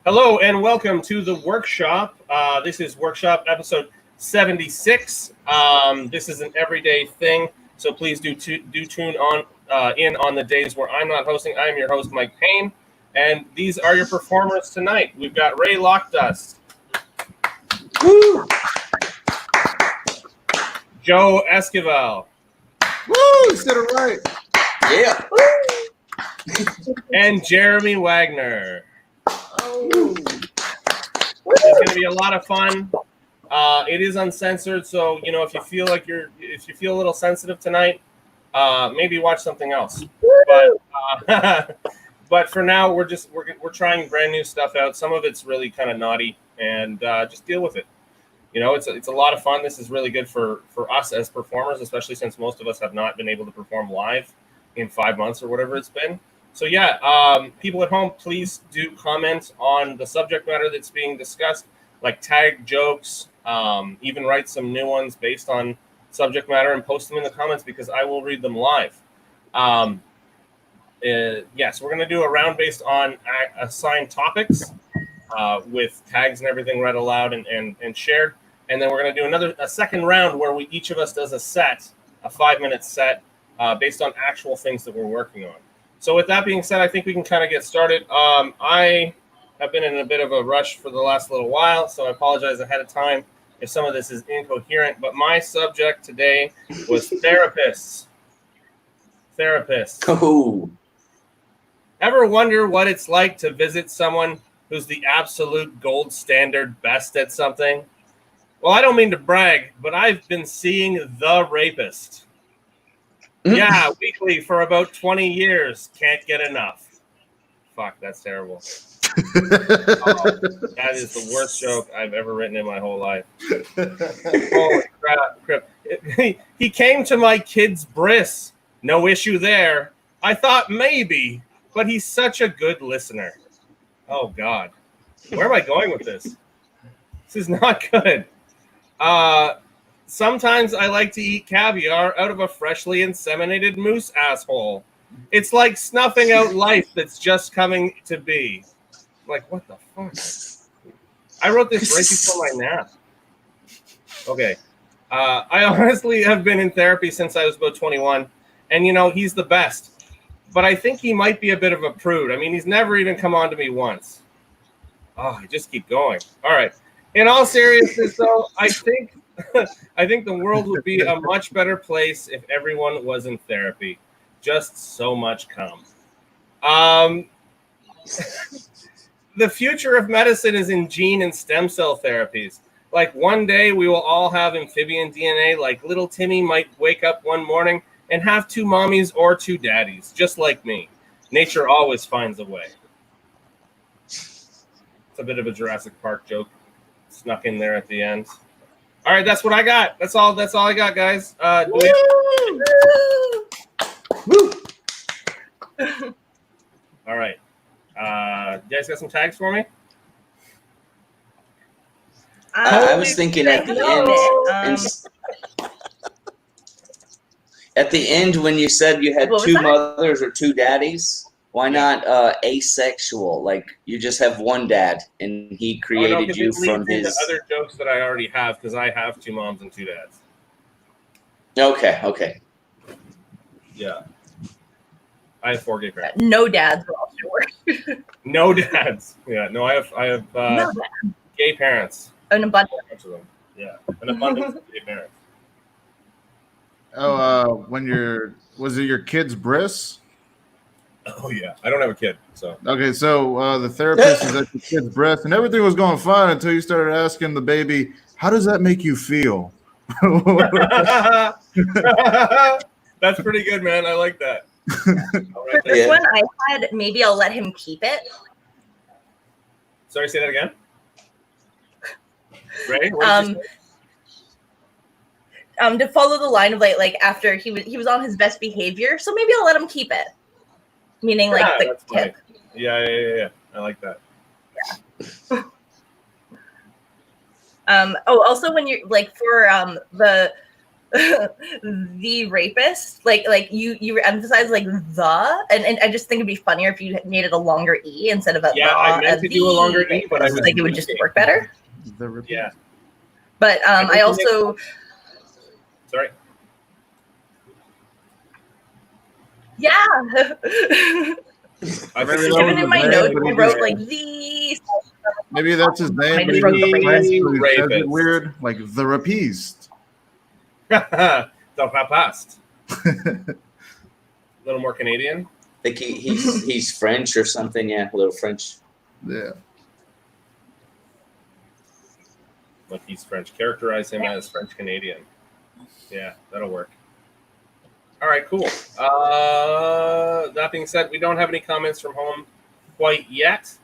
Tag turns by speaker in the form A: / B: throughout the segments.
A: Hello and welcome to the workshop. This is workshop episode 76. This is an everyday thing, so please do tune on in on the days where I'm not hosting. I am your host, Mike Payne, and these are your performers tonight. We've got Rae Lockdust,
B: Woo!
A: Joe Esquivel,
B: Woo! Said it right.
C: Yeah.
A: and Jeremy Wagner.
C: Oh.
A: It's going to be a lot of fun. It is uncensored, so if you feel like if you feel a little sensitive tonight, maybe watch something else. But for now, we're trying brand new stuff out. Some of it's really kind of naughty, and just deal with it. It's a lot of fun. This is really good for us as performers, especially since most of us have not been able to perform live in 5 months or whatever it's been. So yeah, people at home, please do comment on the subject matter that's being discussed, like tag jokes, even write some new ones based on subject matter and post them in the comments because I will read them live. Yes, we're going to do a round based on assigned topics with tags and everything read aloud and shared. And then we're going to do a second round where each of us does a 5-minute set based on actual things that we're working on. So with that being said, I think we can kind of get started. I have been in a bit of a rush for the last little while, so I apologize ahead of time if some of this is incoherent. But my subject today was therapists.
C: Oh.
A: Ever wonder what it's like to visit someone who's the absolute gold standard best at something? Well, I don't mean to brag, but I've been seeing the rapist. Yeah, weekly for about 20 years. Can't get enough. Fuck, that's terrible. That is the worst joke I've ever written in my whole life. Holy crap. He came to my kid's bris. No issue there. I thought maybe, but he's such a good listener. Oh, God. Where am I going with this? This is not good. Sometimes I like to eat caviar out of a freshly inseminated moose asshole. It's like snuffing out life that's just coming to be. Like, what the fuck? I wrote this right before my nap. Okay. I honestly have been in therapy since I was about 21. And, he's the best. But I think he might be a bit of a prude. I mean, he's never even come on to me once. Oh, I just keep going. All right. In all seriousness, though, I think the world would be a much better place if everyone was in therapy. Just so much cum. The future of medicine is in gene and stem cell therapies. Like one day we will all have amphibian DNA, like little Timmy might wake up one morning and have 2 mommies or 2 daddies, just like me. Nature always finds a way. It's a bit of a Jurassic Park joke snuck in there at the end. All right, that's what I got. That's all I got, guys.
C: Woo!
A: All right. You guys got some tags for me?
C: I was thinking at the end. At the end, when you said you had 2 mothers or 2 daddies, why not asexual? Like you just have one dad, and he created you from his.
A: Other jokes that I already have because I have 2 moms and 2 dads.
C: Okay.
A: Yeah. I have 4 gay parents.
D: No dads will also work.
A: No dads. Yeah. No, I have gay parents.
D: An abundance.
A: Bunch of them. Yeah. An abundance of gay parents.
B: Oh, was it your kid's bris?
A: Oh yeah, I don't have a kid, so.
B: Okay, so the therapist is at your kid's breast, and everything was going fine until you started asking the baby, "How does that make you feel?"
A: That's pretty good, man. I like that.
D: For this one, I had maybe I'll let him keep it.
A: Sorry, say that again. Rae, what did you say?
D: To follow the line of like after he was on his best behavior, so maybe I'll let him keep it. Meaning like the tip.
A: Yeah. I like that.
D: Yeah. Also when you're like for the the rapist, like you emphasize like the, and I just think it'd be funnier if you made it a longer E instead of a
A: I meant to do a longer E, but I was
D: like it would just work better.
A: Yeah.
D: But I also
A: sorry.
D: Yeah. Even in my notes, I wrote like the.
B: Maybe that's his name.
D: I just wrote the
B: rapist. It weird, like the rapiste.
A: The rapist. A little more Canadian.
C: I think he's French or something. Yeah, a little French.
B: Yeah.
A: Like he's French. Characterize him as French Canadian. Yeah, that'll work. All right, cool. That being said, we don't have any comments from home quite yet,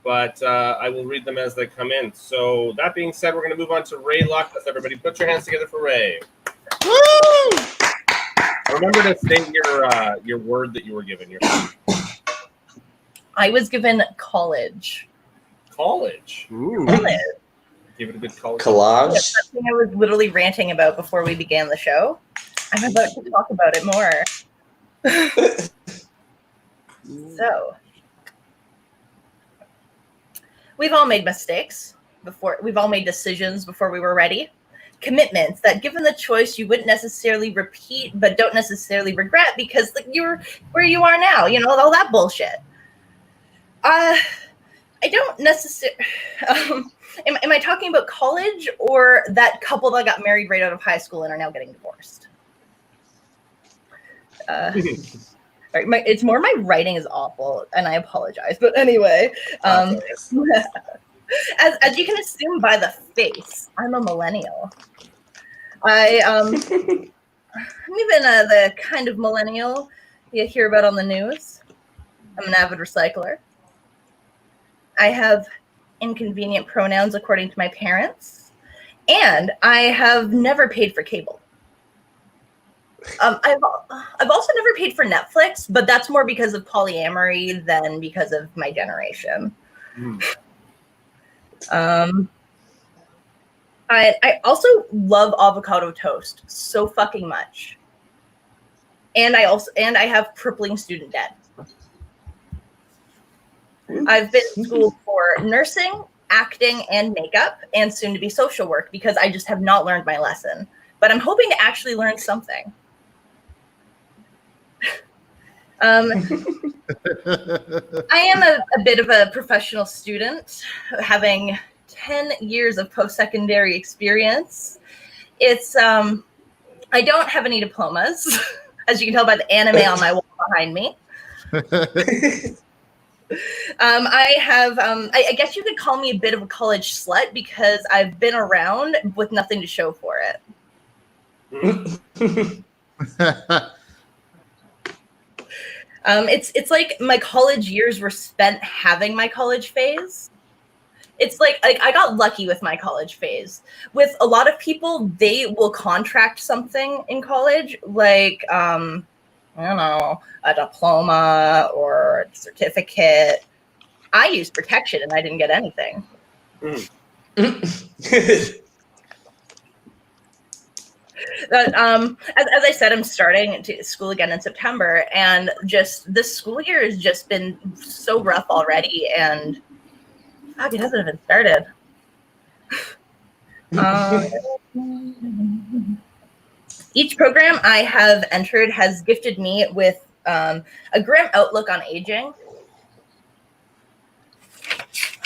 A: but I will read them as they come in. So that being said, we're going to move on to Rae Lockdust. Everybody, put your hands together for Rae.
B: Woo!
A: Remember to state your word that you were given.
D: I was given college.
A: College.
B: Ooh.
A: Give it a good college.
C: Collage.
D: Yes, that's what I was literally ranting about before we began the show. I'm about to talk about it more. So, we've all made mistakes before. We've all made decisions before we were ready. Commitments that, given the choice, you wouldn't necessarily repeat, but don't necessarily regret because like, you're where you are now. You know, all that bullshit. I don't necessarily. Am I talking about college or that couple that got married right out of high school and are now getting divorced? It's more my writing is awful, and I apologize. But anyway, as you can assume by the face, I'm a millennial. I'm even the kind of millennial you hear about on the news. I'm an avid recycler. I have inconvenient pronouns according to my parents, and I have never paid for cable. I've also never paid for Netflix, but that's more because of polyamory than because of my generation. I also love avocado toast so fucking much, and I have crippling student debt. I've been in school for nursing, acting, and makeup, and soon to be social work because I just have not learned my lesson. But I'm hoping to actually learn something. I am a bit of a professional student, having 10 years of post-secondary experience. It's I don't have any diplomas, as you can tell by the anime on my wall behind me. I have, I guess you could call me a bit of a college slut because I've been around with nothing to show for it. It's like my college years were spent having my college phase. It's like I got lucky with my college phase. With a lot of people, they will contract something in college, like I don't know, a diploma or a certificate. I used protection and I didn't get anything. But, as I said, I'm starting to school again in September, and just this school year has just been so rough already, and fuck, it hasn't even started. Each program I have entered has gifted me with a grim outlook on aging.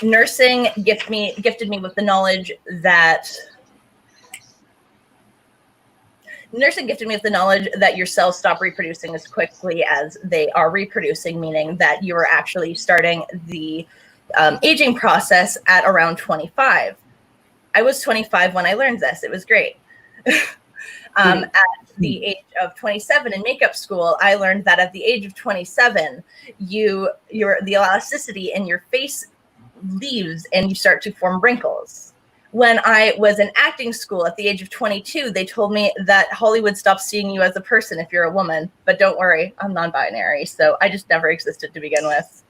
D: Nursing gifted me with the knowledge that your cells stop reproducing as quickly as they are reproducing, meaning that you are actually starting the aging process at around 25. I was 25 when I learned this. It was great. At the age of 27 in makeup school, I learned that at the age of 27, the elasticity in your face leaves and you start to form wrinkles. When I was in acting school at the age of 22, they told me that Hollywood stops seeing you as a person if you're a woman. But don't worry, I'm non-binary, so I just never existed to begin with.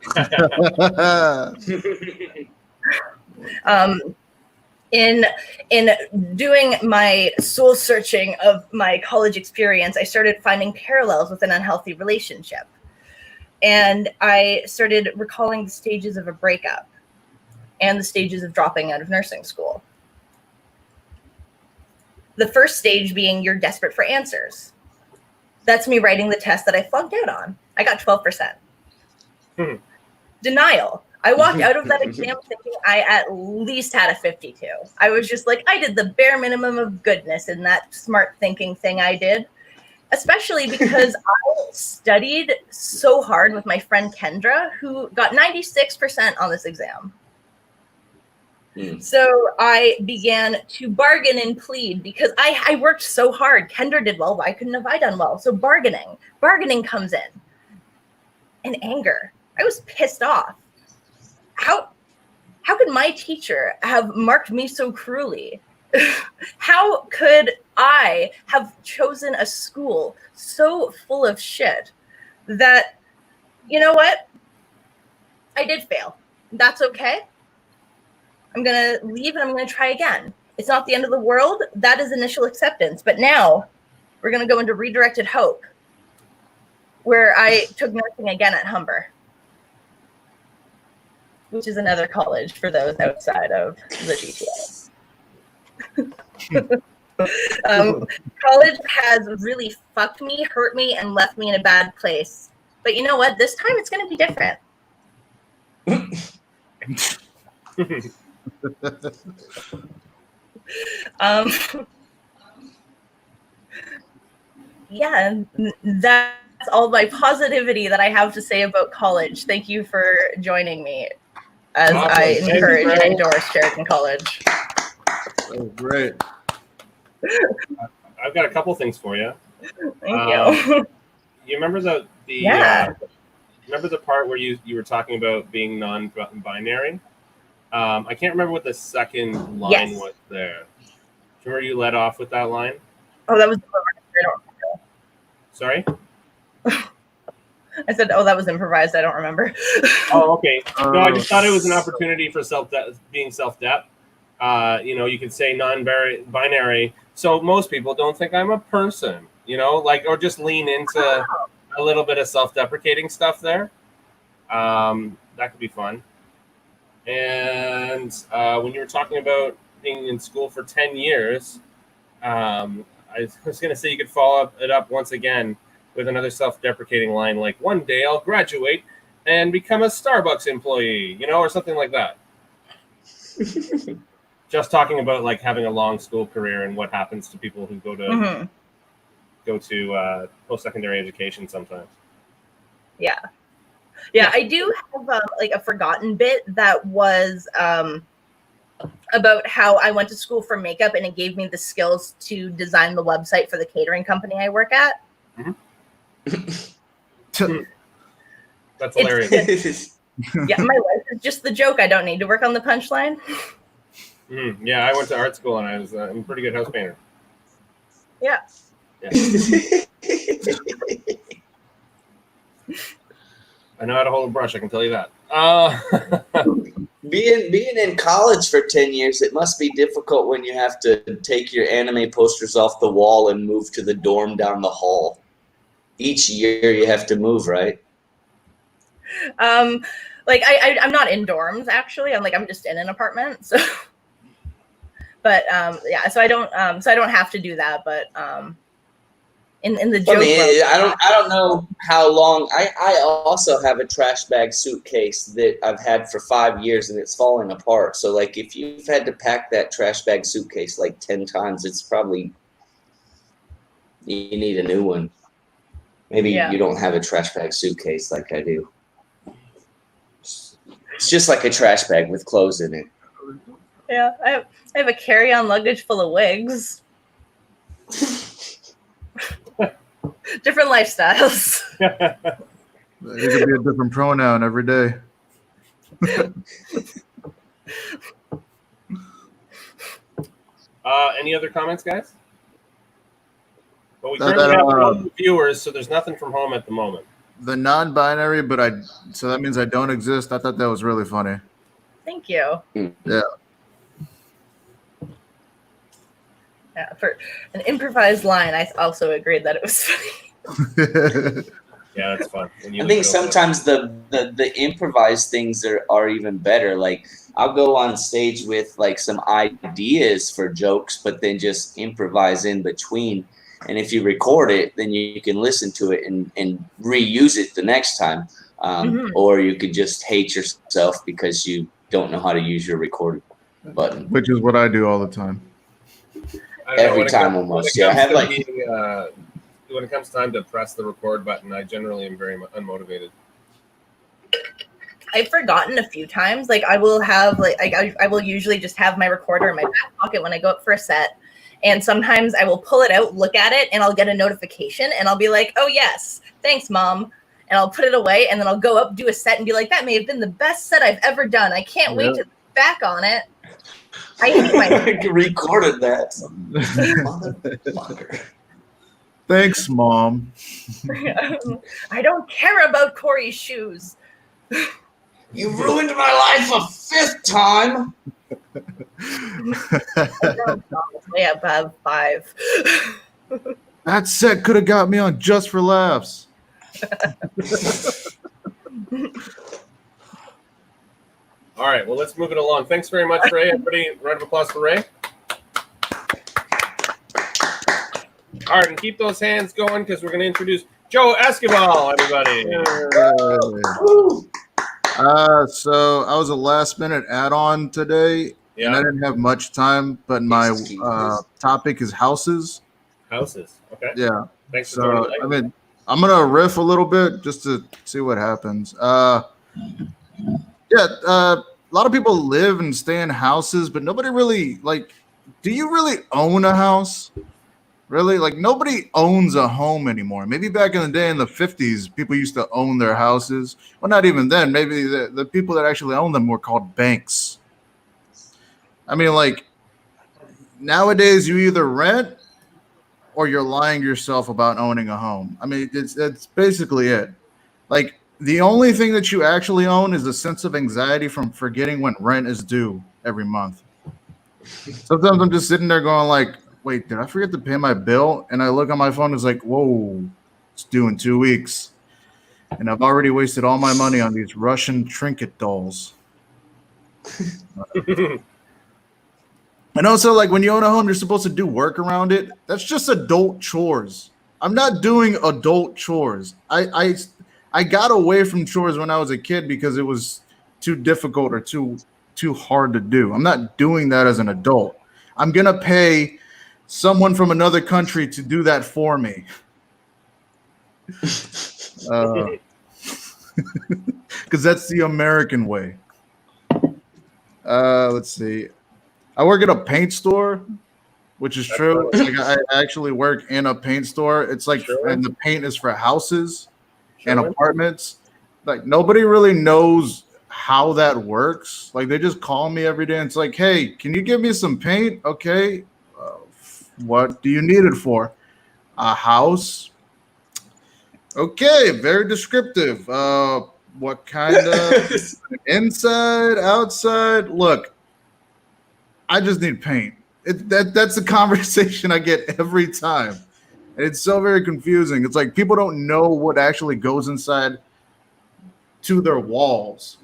D: in doing my soul searching of my college experience, I started finding parallels with an unhealthy relationship. And I started recalling the stages of a breakup and the stages of dropping out of nursing school. The first stage being you're desperate for answers. That's me writing the test that I flunked out on. I got 12%. Denial. I walked out of that exam thinking I at least had a 52. I was just like, I did the bare minimum of goodness in that smart thinking thing I did, especially because I studied so hard with my friend Kendra, who got 96% on this exam. So I began to bargain and plead because I worked so hard. Kendra did well. Why couldn't have I done well? So bargaining comes in. And anger. I was pissed off. How could my teacher have marked me so cruelly? How could I have chosen a school so full of shit that, you know what? I did fail. That's okay. I'm going to leave and I'm going to try again. It's not the end of the world. That is initial acceptance. But now we're going to go into redirected hope, where I took nursing again at Humber, which is another college for those outside of the GTA. College has really fucked me, hurt me, and left me in a bad place. But you know what? This time it's going to be different. Yeah, that's all my positivity that I have to say about college. Thank you for joining me as I encourage and endorse Sheraton College.
B: That was great.
A: I've got a couple things for you.
D: Thank you.
A: You remember remember the part where you were talking about being non-binary? I can't remember what the second line was there. Do you remember you led off with that line?
D: Oh, that was.
A: Sorry?
D: I said, that was improvised. I don't remember.
A: Oh, okay. No, I just thought it was an opportunity for being self-dep. You could say non-binary. So most people don't think I'm a person, or just lean into a little bit of self-deprecating stuff there. That could be fun. And when you were talking about being in school for 10 years, I was going to say you could follow it up once again with another self-deprecating line like, one day I'll graduate and become a Starbucks employee, or something like that. Just talking about like having a long school career and what happens to people who go to post-secondary education sometimes. Yeah,
D: I do have a forgotten bit that was about how I went to school for makeup and it gave me the skills to design the website for the catering company I work at.
A: That's hilarious.
D: Yeah, my life is just the joke. I don't need to work on the punchline.
A: Yeah, I went to art school and I'm a pretty good house painter.
D: Yeah.
A: I know how to hold a brush, I can tell you that.
C: Being in college for 10 years, it must be difficult when you have to take your anime posters off the wall and move to the dorm down the hall. Each year you have to move, right?
D: I'm not in dorms actually. I'm just in an apartment. So, but so I don't have to do that. But in the joke,
C: I don't know how long. I also have a trash bag suitcase that I've had for 5 years and it's falling apart. So like if you've had to pack that trash bag suitcase like 10 times, it's probably you need a new one. Maybe you don't have a trash bag suitcase like I do. It's just like a trash bag with clothes in it.
D: Yeah, I have a carry-on luggage full of wigs. Different lifestyles.
B: It could be a different pronoun every day.
A: Any other comments, guys? Well, we currently have no viewers, so there's nothing from home at the moment.
B: The non-binary, so that means I don't exist. I thought that was really funny.
D: Thank you.
B: Yeah.
D: Yeah, for an improvised line, I also agreed that it was funny.
A: Yeah, that's fun.
C: I think sometimes the improvised things are even better. Like I'll go on stage with like some ideas for jokes, but then just improvise in between. And if you record it, then you can listen to it and reuse it the next time. Or you could just hate yourself because you don't know how to use your record button.
B: Which is what I do all the time.
C: Every time almost. Yeah, I have like
A: when it comes time to press the record button, I generally am very unmotivated.
D: I've forgotten a few times. Like I will have I will usually just have my recorder in my back pocket when I go up for a set. And sometimes I will pull it out, look at it, and I'll get a notification and I'll be like, oh yes, thanks, Mom. And I'll put it away and then I'll go up, do a set and be like, that may have been the best set I've ever done. I can't wait to look back on it. I hate my
C: recorded that. Motherfucker.
B: Thanks, Mom.
D: I don't care about Corey's shoes.
C: You ruined my life a fifth time.
D: Way above 5.
B: That set could have got me on Just for Laughs.
A: All right, well, let's move it along. Thanks very much, Rae. Everybody, round of applause for Rae. All right, and keep those hands going because we're going to introduce Joe Esquivel, everybody.
B: So I was a last-minute add-on today, and I didn't have much time, but my topic is houses.
A: Houses, okay.
B: Yeah.
A: Thanks for joining.
B: I mean, I'm going to riff a little bit just to see what happens. A lot of people live and stay in houses, but nobody really, like, do you really own a house? Really? Like, nobody owns a home anymore. Maybe back in the day in the 50s, people used to own their houses. Well, not even then. Maybe the people that actually owned them were called banks. I mean, like, nowadays you either rent or you're lying to yourself about owning a home. I mean, it's basically it. Like, the only thing that you actually own is a sense of anxiety from forgetting when rent is due every month. Sometimes I'm just sitting there going like, wait, did I forget to pay my bill? And I look on my phone, it's like, whoa, it's due in 2 weeks. And I've already wasted all my money on these Russian trinket dolls. And also, like, when you own a home, you're supposed to do work around it. That's just adult chores. I'm not doing adult chores. I got away from chores when I was a kid because it was too difficult or too hard to do. I'm not doing that as an adult. I'm going to pay someone from another country to do that for me. Because that's the American way. Let's see. I work at a paint store, which is true. Like, I actually work in a paint store. It's like, and the paint is for houses and apartments. Like, nobody really knows how that works. Like, they just call me every day and it's like, hey, can you give me some paint? Okay. What do you need it for? A house. Okay, very descriptive. What kind of inside, outside? Look, I just need paint. That's the conversation I get every time. And it's so very confusing. It's like people don't know what actually goes inside to their walls.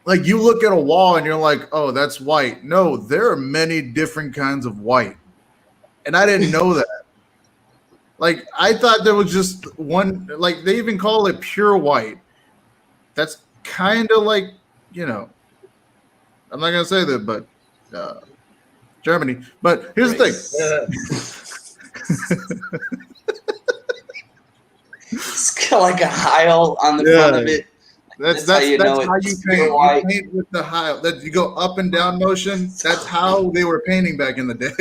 B: Like, you look at a wall and you're like, oh, that's white. No, there are many different kinds of white. And I didn't know that. Like, I thought there was just one, like, they even call it pure white. That's kind of like, you know, I'm not going to say that, but Germany. But here's the thing.
C: It's got like a Heil on the front of it.
B: That's how you paint. You paint with the Heil. That you go up and down motion. That's how they were painting back in the day.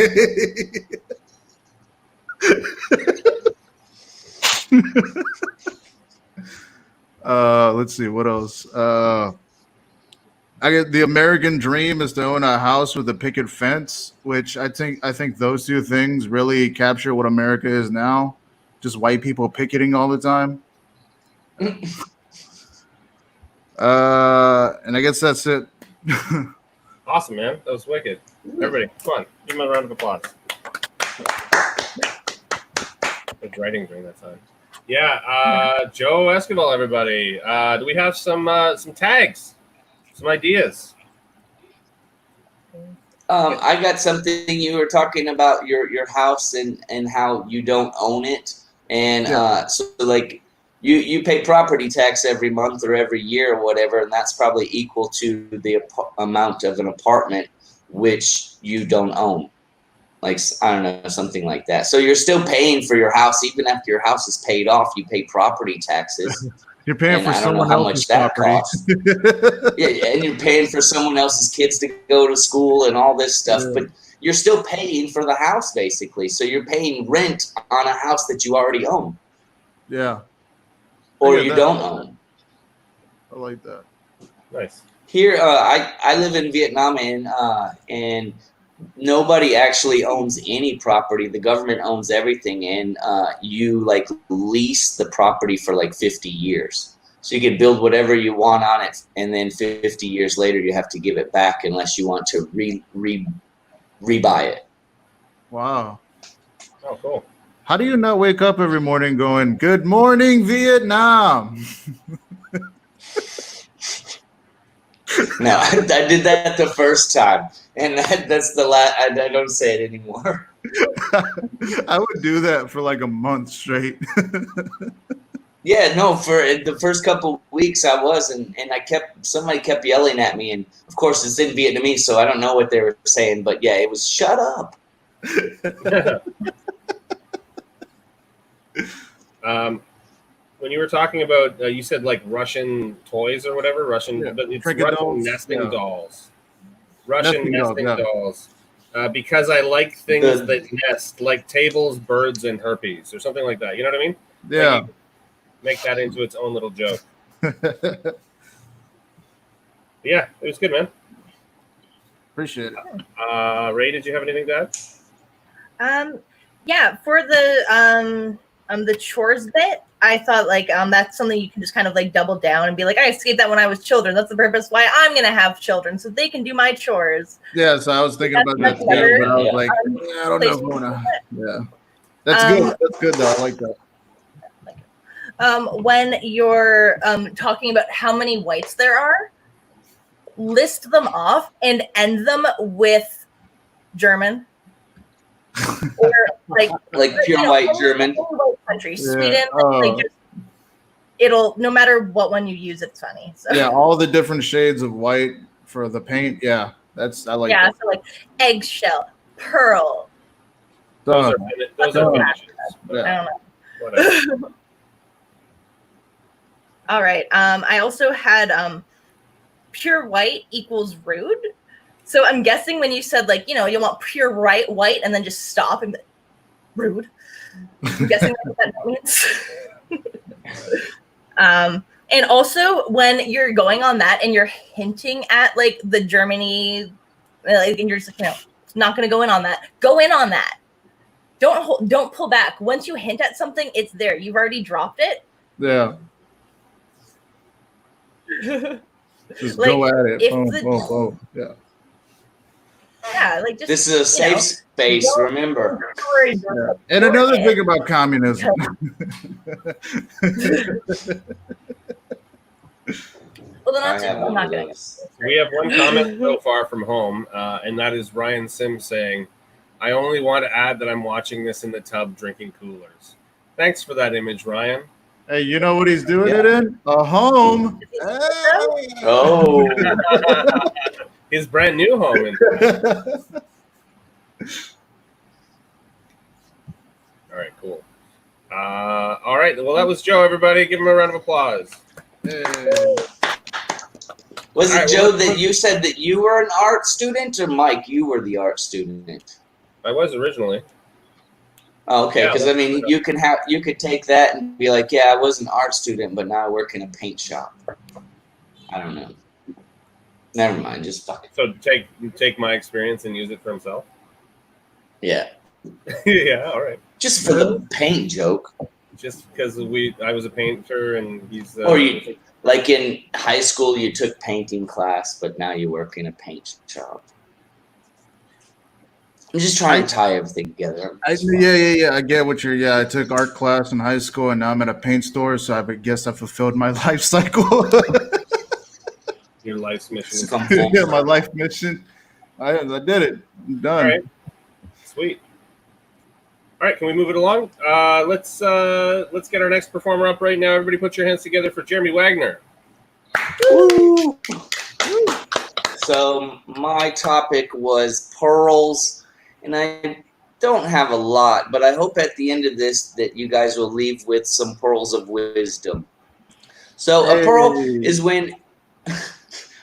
B: Let's see what else. I get the American dream is to own a house with a picket fence, which I think those two things really capture what America is now. Just white people picketing all the time. And I guess that's it.
A: Awesome, man. That was wicked. Everybody, come on. Give him a round of applause. I was writing during that time. Yeah, Joe Esquivel, everybody. Do we have some tags, some ideas?
C: I got something. You were talking about your house and how you don't own it, and so like you pay property tax every month or every year or whatever, and that's probably equal to the amount of an apartment which you don't own. Like, I don't know, something like that. So you're still paying for your house even after your house is paid off. You pay property taxes.
B: You're paying for someone else's
C: property.
B: Costs.
C: Yeah, and you're paying for someone else's kids to go to school and all this stuff. But you're still paying for the house, basically. So you're paying rent on a house that you already own.
B: Yeah.
C: Or you don't own.
B: I like that.
A: Nice.
C: Here, I live in Vietnam, and nobody actually owns any property. The government owns everything, and you like lease the property for like 50 years. So you can build whatever you want on it, and then 50 years later you have to give it back unless you want to rebuy it.
B: Wow.
A: Oh, cool.
B: How do you not wake up every morning going, "Good morning, Vietnam"?
C: No, I did that the first time, and that's the last. I don't say it anymore.
B: I would do that for like a month straight.
C: Yeah, no, for the first couple weeks I was, and somebody kept yelling at me, and of course it's in Vietnamese, so I don't know what they were saying, but yeah, it was shut up.
A: When you were talking about, you said like Russian toys or whatever, but it's Russian
B: dolls.
A: nesting dolls. Russian nesting dolls. Because I like things that nest, like tables, birds, and herpes, or something like that. You know what I mean?
B: Yeah.
A: Like make that into its own little joke. Yeah, it was good, man.
B: Appreciate
A: it. Rae, did you have anything to
D: add? Yeah, for the chores bit, I thought like that's something you can just kind of like double down and be like, I escaped that when I was children. That's the purpose why I'm gonna have children, so they can do my chores.
B: Yeah, so I was thinking about that too, but I was like, I don't know if I wanna. Yeah, that's good. That's good though. I like that.
D: When you're talking about how many whites there are, list them off and end them with German. Or like
C: pure white German.
D: White country, Sweden. It'll no matter what one you use, it's funny. So.
B: Yeah, all the different shades of white for the paint. Yeah, I like.
D: Yeah,
B: that.
D: so like eggshell, pearl.
A: Those are finishes.
D: Yeah. I don't know. Whatever. All right. I also had pure white equals rude. So I'm guessing when you said like, you want pure white and then just stop and be, rude. I'm guessing that's what that means. And also when you're going on that and you're hinting at like the Germany, like, and you're just like, not going to go in on that. Go in on that. Don't pull back. Once you hint at something, it's there. You've already dropped it.
B: Yeah. Just like, go at it. Boom. Yeah.
D: Yeah, like just,
C: this is a safe space, remember.
B: Yeah. And another thing about communism.
D: Well, I'm not going to.
A: We have one comment so far from home, and that is Ryan Sims saying, I only want to add that I'm watching this in the tub drinking coolers. Thanks for that image, Ryan.
B: Hey, you know what he's doing it in? A home.
C: Hey. Oh.
A: His brand new home. All right, cool. All right, well, that was Joe, everybody. Give him a round of applause. Hey.
C: Was it Joe that you said that you were an art student, or Mike, you were the art student?
A: I was originally.
C: Oh, okay, because I mean, you could take that and be like, yeah, I was an art student, but now I work in a paint shop. I don't know. Never mind, just fuck it.
A: So take my experience and use it for himself?
C: Yeah.
A: Yeah, all right.
C: Just for the paint joke.
A: Just because I was a painter and he's...
C: or you, like in high school, you took painting class, but now you work in a paint shop. I'm just trying to tie everything together.
B: Yeah. I get what you're. Yeah, I took art class in high school, and now I'm at a paint store. So I guess I fulfilled my life cycle.
A: Your life's mission.
C: It's come full
B: Yeah, my life mission. I did it. I'm done.
A: All right, sweet. All right, can we move it along? Let's get our next performer up right now. Everybody, put your hands together for Jeremy Wagner.
C: Woo! So my topic was pearls, and I don't have a lot, but I hope at the end of this that you guys will leave with some pearls of wisdom. So a pearl is when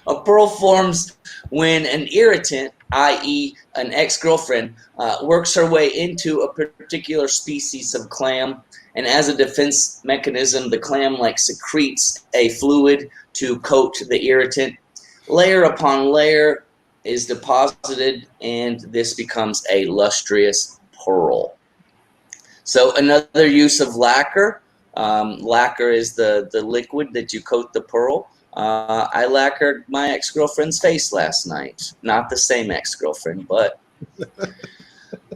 C: a pearl forms when an irritant, i.e. an ex-girlfriend, works her way into a particular species of clam, and as a defense mechanism, the clam secretes a fluid to coat the irritant. Layer upon layer is deposited, and this becomes a lustrous pearl. So another use of lacquer. Lacquer is the liquid that you coat the pearl. I lacquered my ex-girlfriend's face last night. Not the same ex-girlfriend, but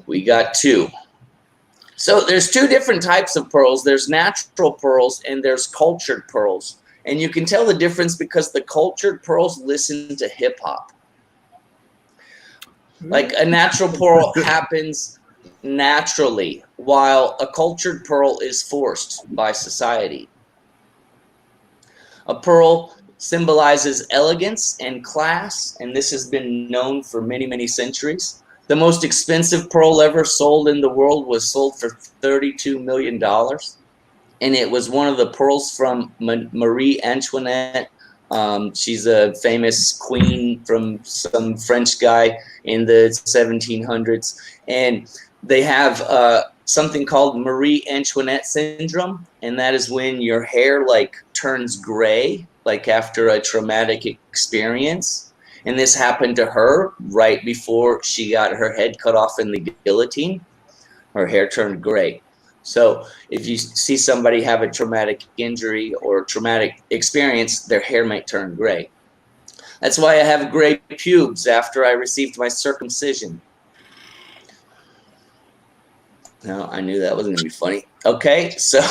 C: we got two. So there's two different types of pearls. There's natural pearls and there's cultured pearls. And you can tell the difference because the cultured pearls listen to hip hop. Like a natural pearl happens naturally, while a cultured pearl is forced by society. A pearl symbolizes elegance and class, and this has been known for many, many centuries. The most expensive pearl ever sold in the world was sold for $32 million. And it was one of the pearls from Marie Antoinette. She's a famous queen from some French guy in the 1700s. And they have something called Marie Antoinette syndrome. And that is when your hair turns gray, after a traumatic experience. And this happened to her right before she got her head cut off in the guillotine. Her hair turned gray. So if you see somebody have a traumatic injury or traumatic experience, their hair might turn gray. That's why I have gray pubes after I received my circumcision. No, I knew that wasn't going to be funny. Okay, so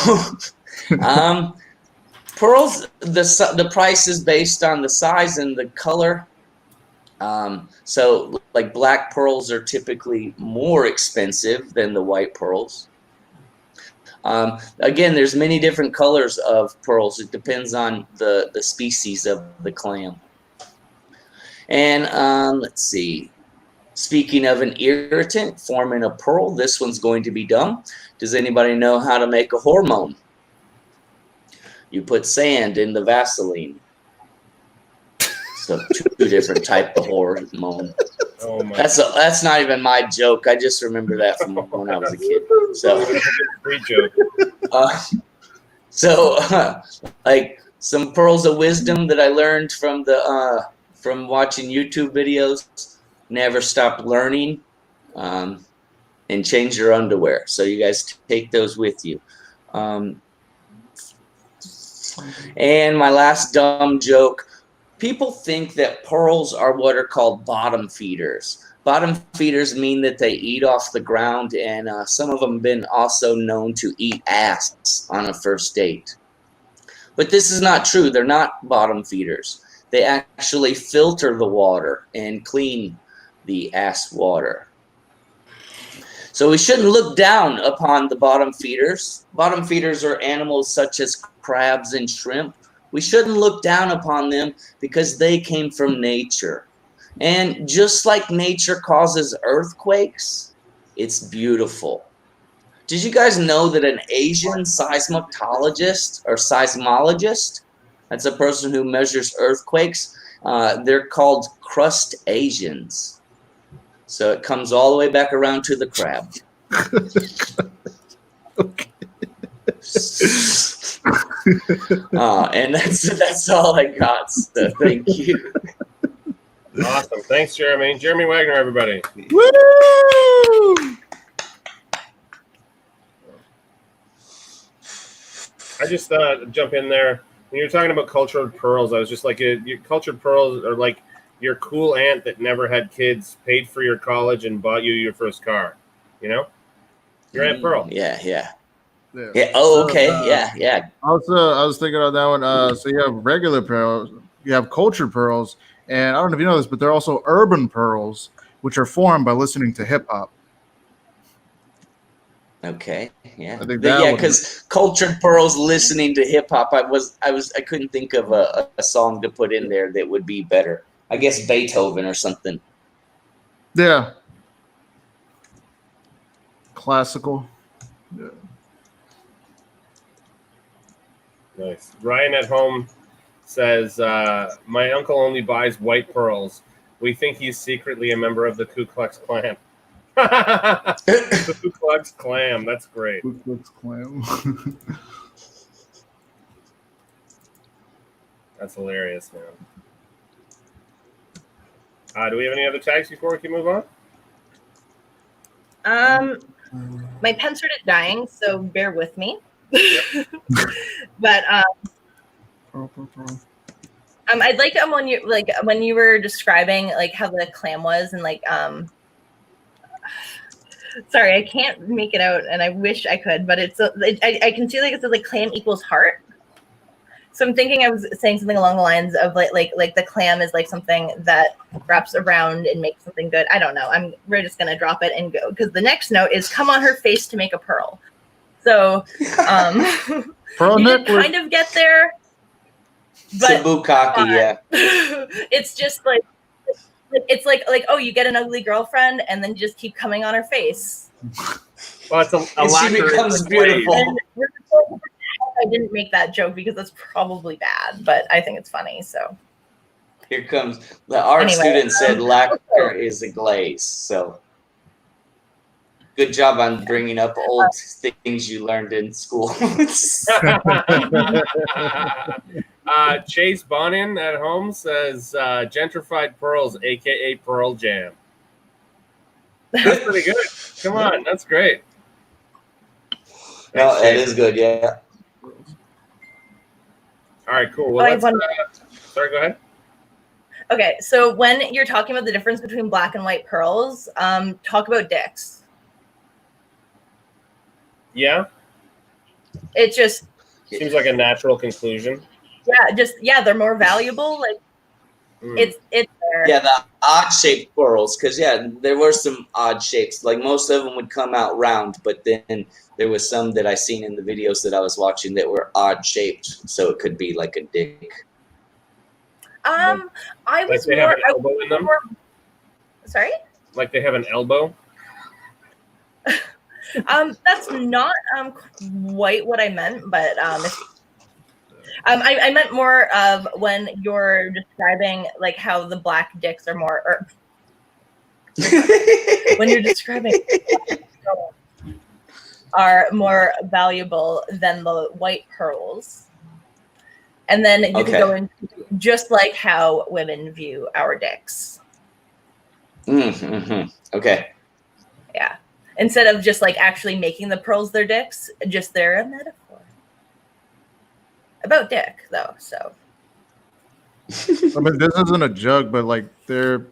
C: pearls, the price is based on the size and the color. So black pearls are typically more expensive than the white pearls. Again, there's many different colors of pearls. It depends on the species of the clam. And let's see. Speaking of an irritant forming a pearl, this one's going to be dumb. Does anybody know how to make a hormone? You put sand in the Vaseline. So two different type of hormone.
A: Oh my!
C: That's not even my joke. I just remember that from when I was a kid. So
A: great joke.
C: Some pearls of wisdom that I learned from from watching YouTube videos. Never stop learning, and change your underwear. So you guys take those with you. And my last dumb joke. People think that pearls are what are called bottom feeders. Bottom feeders mean that they eat off the ground, and some of them have been also known to eat ass on a first date. But this is not true. They're not bottom feeders. They actually filter the water and clean the ass water. So we shouldn't look down upon the bottom feeders. Bottom feeders are animals such as crabs and shrimp. We shouldn't look down upon them because they came from nature. And just like nature causes earthquakes, it's beautiful. Did you guys know that an Asian seismologist, that's a person who measures earthquakes, they're called crust Asians. So it comes all the way back around to the crab.
B: Okay.
C: And that's all I got. So thank you.
A: Awesome. Thanks, Jeremy. Jeremy Wagner, everybody.
B: Woo!
A: I just jump in there. When you were talking about cultured pearls, I was just like, cultured pearls are your cool aunt that never had kids paid for your college and bought you your first car. You know, your Aunt Pearl.
C: Yeah. Oh, okay. Yeah.
B: Also, I was thinking of that one. So you have regular pearls, you have cultured pearls, and I don't know if you know this, but they're also urban pearls, which are formed by listening to hip hop.
C: Okay. Yeah.
B: I think that
C: Yeah,
B: would-
C: because cultured pearls listening to hip hop, I couldn't think of a song to put in there that would be better. I guess Beethoven or something.
B: Yeah. Classical. Yeah.
A: Nice. Ryan at home says, my uncle only buys white pearls. We think he's secretly a member of the Ku Klux Klan. The Ku Klux Klan. That's great.
B: Ku Klux Klan.
A: That's hilarious, man. Do we have any other tags before we can move on?
D: My pen started dying, so bear with me. But I'd like when you were describing like how the clam was and like sorry, I can't make it out, and I wish I could, but it's I can see like it says like clam equals heart. So I'm thinking I was saying something along the lines of like the clam is like something that wraps around and makes something good. I don't know. We're just gonna drop it and go because the next note is come on her face to make a pearl. So
B: Pearl
D: you
B: necklace.
D: can kind of get there, but
C: Sabukaki, yeah.
D: it's just like it's like oh you get an ugly girlfriend and then you just keep coming on her face.
A: Well, it's a
C: And she
A: lacquer
C: becomes
A: glaze.
C: beautiful.
D: And I didn't make that joke because that's probably bad, but I think it's funny. So
C: Here comes the art
D: Anyway,
C: student said lacquer is a glaze. So good job on bringing up old things you learned in school.
A: Chase Bonin at home says gentrified pearls, aka Pearl Jam. That's pretty good. Come on, that's great.
C: No, that is good. Yeah.
A: All right, cool. Well,
D: Oh,
A: sorry, go ahead.
D: okay, so when you're talking about the difference between black and white pearls, talk about dicks.
A: Yeah,
D: It just
A: seems like a natural conclusion.
D: they're more valuable. Like it's there.
C: Yeah, the odd shaped pearls, because there were some odd shapes. Like most of them would come out round, but then there was some that I seen in the videos that I was watching that were odd shaped, so it could be like a dick.
D: I was
A: they
D: more.
A: have an elbow in them?
D: Sorry.
A: Like they have an elbow.
D: That's not quite what I meant, but I meant more of when you're describing like how the black dicks are more, or when you're describing are more valuable than the white pearls, and then you can go into just like how women view our dicks.
C: Mm-hmm. Okay.
D: Yeah. Instead of just like actually making the pearls their dicks, just they're a metaphor. About dick, though, so.
B: I mean, this isn't a joke, but like,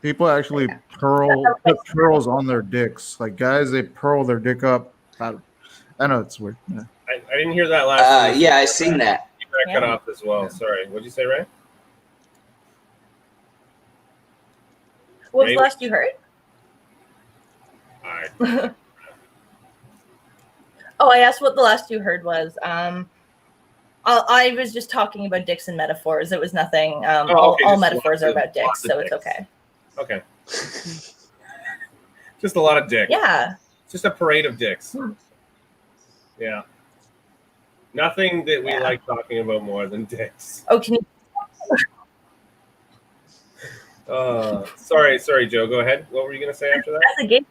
B: people actually put pearls on their dicks. Like guys, they pearl their dick up. I know it's weird. Yeah.
A: I didn't hear that last.
C: Yeah, I seen that.
A: You got cut off as well. Sorry. What'd you say, Ray?
D: What was the last you heard?
A: All right.
D: Oh, I asked what the last you heard was. I was just talking about dicks and metaphors. It was nothing. All metaphors are about dicks, so it's okay.
A: Okay. Just a lot of dicks.
D: Yeah.
A: Just a parade of dicks. Yeah. Nothing that we like talking about more than dicks.
D: Oh, can you?
A: Sorry, Joe. Go ahead. What were you going to say after that?
D: That's a game.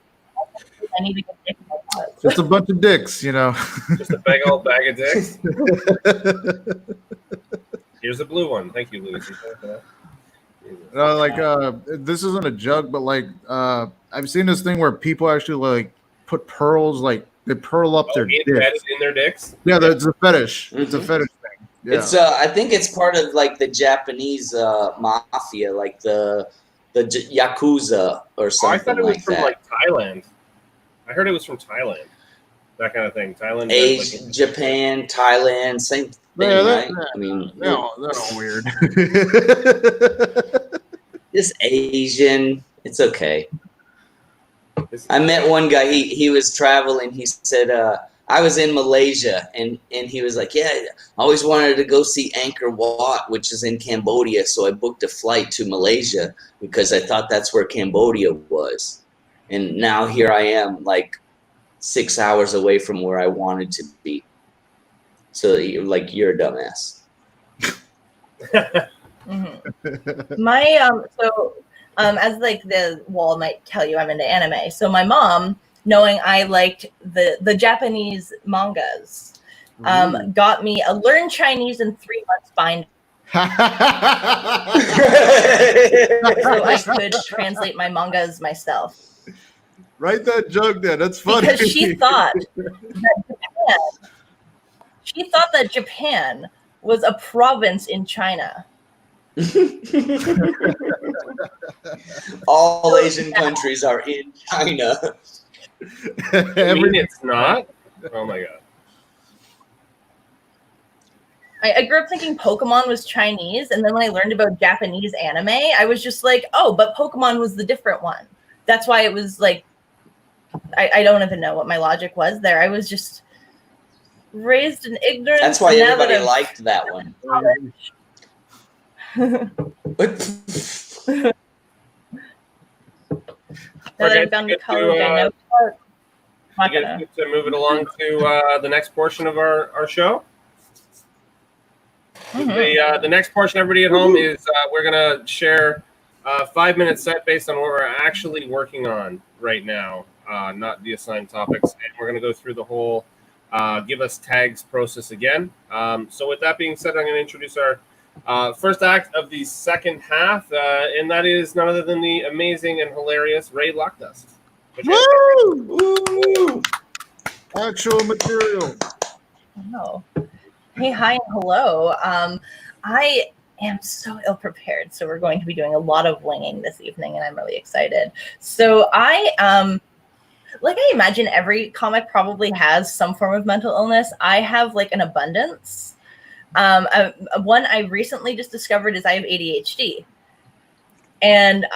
D: I need to get dick.
B: Just a bunch of dicks, you know.
A: Just a big old bag of dicks. Here's a blue one. Thank you, Lucy.
B: This isn't a joke, but like I've seen this thing where people actually like put pearls, like they pearl up their dicks.
A: In their dicks?
B: Yeah, it's a fetish. Mm-hmm. It's a fetish thing. Yeah.
C: It's I think it's part of like the Japanese mafia, like the the Yakuza or
A: I
C: something
A: thought it was
C: like
A: from
C: that.
A: like Thailand. I heard it was from Thailand. That kind of thing. Thailand.
C: Asia,
A: Like,
C: Japan, Thailand, same thing, right? I mean,
B: they're all weird.
C: just Asian. It's okay. I met one guy. He was traveling. He said, I was in Malaysia, and he was like, yeah, I always wanted to go see Angkor Wat, which is in Cambodia. So I booked a flight to Malaysia because I thought that's where Cambodia was. And now here I am, like 6 hours away from where I wanted to be. So you're a dumbass.
D: My as like the wall might tell you, I'm into anime. So my mom, knowing I liked the Japanese mangas, got me a Learn Chinese in 3 months binder. So I could translate my mangas myself.
B: Write that joke there. That's funny.
D: Because she thought that Japan was a province in China.
C: All Asian countries are in China.
A: I mean, it's not. Oh my god.
D: I grew up thinking Pokemon was Chinese, and then when I learned about Japanese anime, I was just like, oh, but Pokemon was the different one. That's why it was like, I don't even know what my logic was there. I was just raised in ignorance.
C: That's why everybody liked that one.
D: Now that I've gone to college, I know.
A: You get to move it along to the next portion of our show. The next portion, everybody at home, is we're going to share a 5-minute set based on what we're actually working on right now, not the assigned topics. And we're going to go through the whole give us tags process again. So with that being said, I'm going to introduce our first act of the second half, and that is none other than the amazing and hilarious Rae Lockdust.
B: Woo! Woo! Actual material.
D: Oh. Hey, hi, and hello. I am so ill prepared, so we're going to be doing a lot of winging this evening, and I'm really excited. So I like I imagine every comic probably has some form of mental illness. I have like an abundance. One I recently just discovered is I have ADHD. And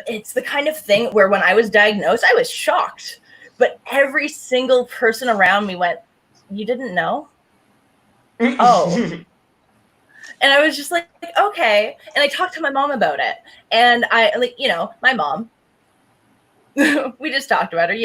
D: it's the kind of thing where when I was diagnosed, I was shocked. But every single person around me went, "You didn't know?" Oh. And I was just like, okay. And I talked to my mom about it. And I, like, my mom, we just talked about her,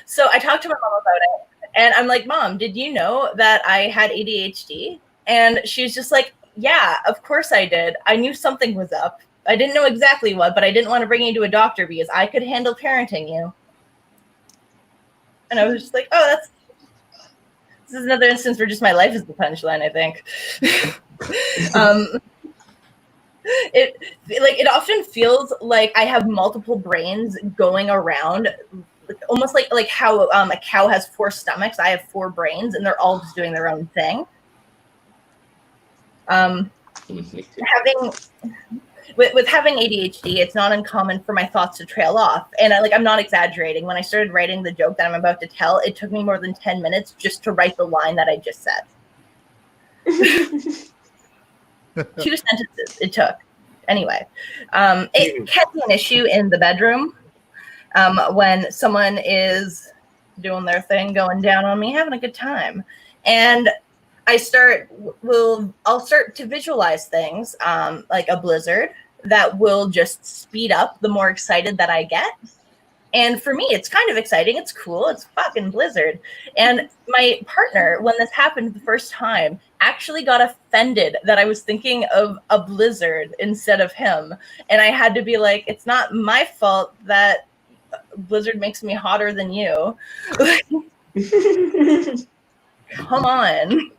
D: So I talked to my mom about it. And I'm like, Mom, did you know that I had ADHD? And she's just like, yeah, of course I did. I knew something was up. I didn't know exactly what, but I didn't want to bring you to a doctor because I could handle parenting you. And I was just like, oh, this is another instance where just my life is the punchline, I think. It often feels like I have multiple brains going around, almost like how a cow has 4 stomachs. I have 4 brains, and they're all just doing their own thing. With having ADHD, it's not uncommon for my thoughts to trail off. And I'm not exaggerating. When I started writing the joke that I'm about to tell, it took me more than 10 minutes just to write the line that I just said. 2 sentences it took. Anyway, it can be an issue in the bedroom when someone is doing their thing, going down on me, having a good time. And I'll start to visualize things like a blizzard that will just speed up the more excited that I get. And for me, it's kind of exciting. It's cool. It's fucking blizzard. And my partner, when this happened the first time, actually got offended that I was thinking of a blizzard instead of him. And I had to be like, it's not my fault that blizzard makes me hotter than you. Come on.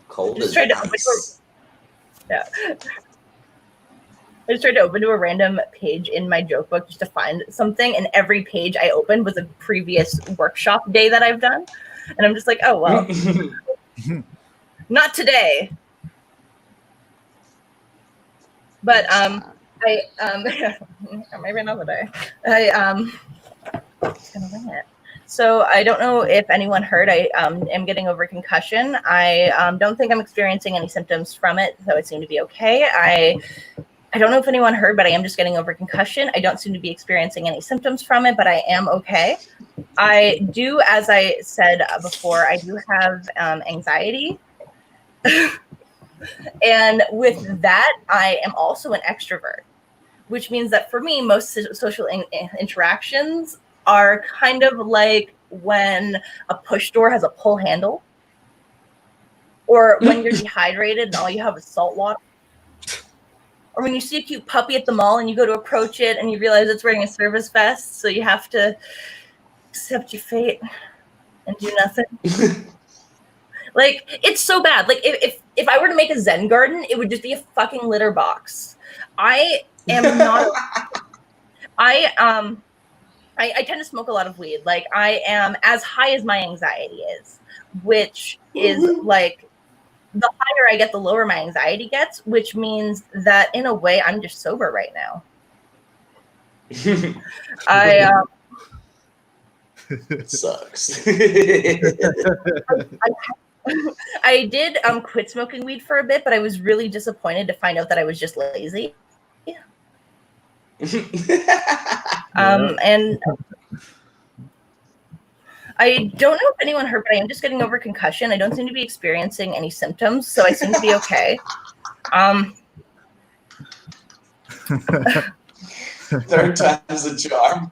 C: Cold
D: just
C: as
D: tried to
C: ice.
D: yeah. I just tried to open to a random page in my joke book just to find something, and every page I opened was a previous workshop day that I've done. And I'm just like, oh, well, not today. But maybe another day. I'm gonna wing it. So I don't know if anyone heard. I am getting over concussion. I don't think I'm experiencing any symptoms from it, so I seem to be okay. I don't know if anyone heard, but I am just getting over concussion. I don't seem to be experiencing any symptoms from it, but I am okay. I do, as I said before, I do have anxiety. And with that, I am also an extrovert, which means that for me, most social interactions are kind of like when a push door has a pull handle, or when you're dehydrated and all you have is salt water. Or when you see a cute puppy at the mall and you go to approach it and you realize it's wearing a service vest, so you have to accept your fate and do nothing. Like, it's so bad. Like, if I were to make a Zen garden, it would just be a fucking litter box. I am not. I tend to smoke a lot of weed. Like, I am as high as my anxiety is, which is like, the higher I get, the lower my anxiety gets, which means that in a way, I'm just sober right now.
C: It sucks.
D: I did quit smoking weed for a bit, but I was really disappointed to find out that I was just lazy. And I don't know if anyone heard, but I am just getting over concussion. I don't seem to be experiencing any symptoms, so I seem to be okay.
C: Third time's a charm.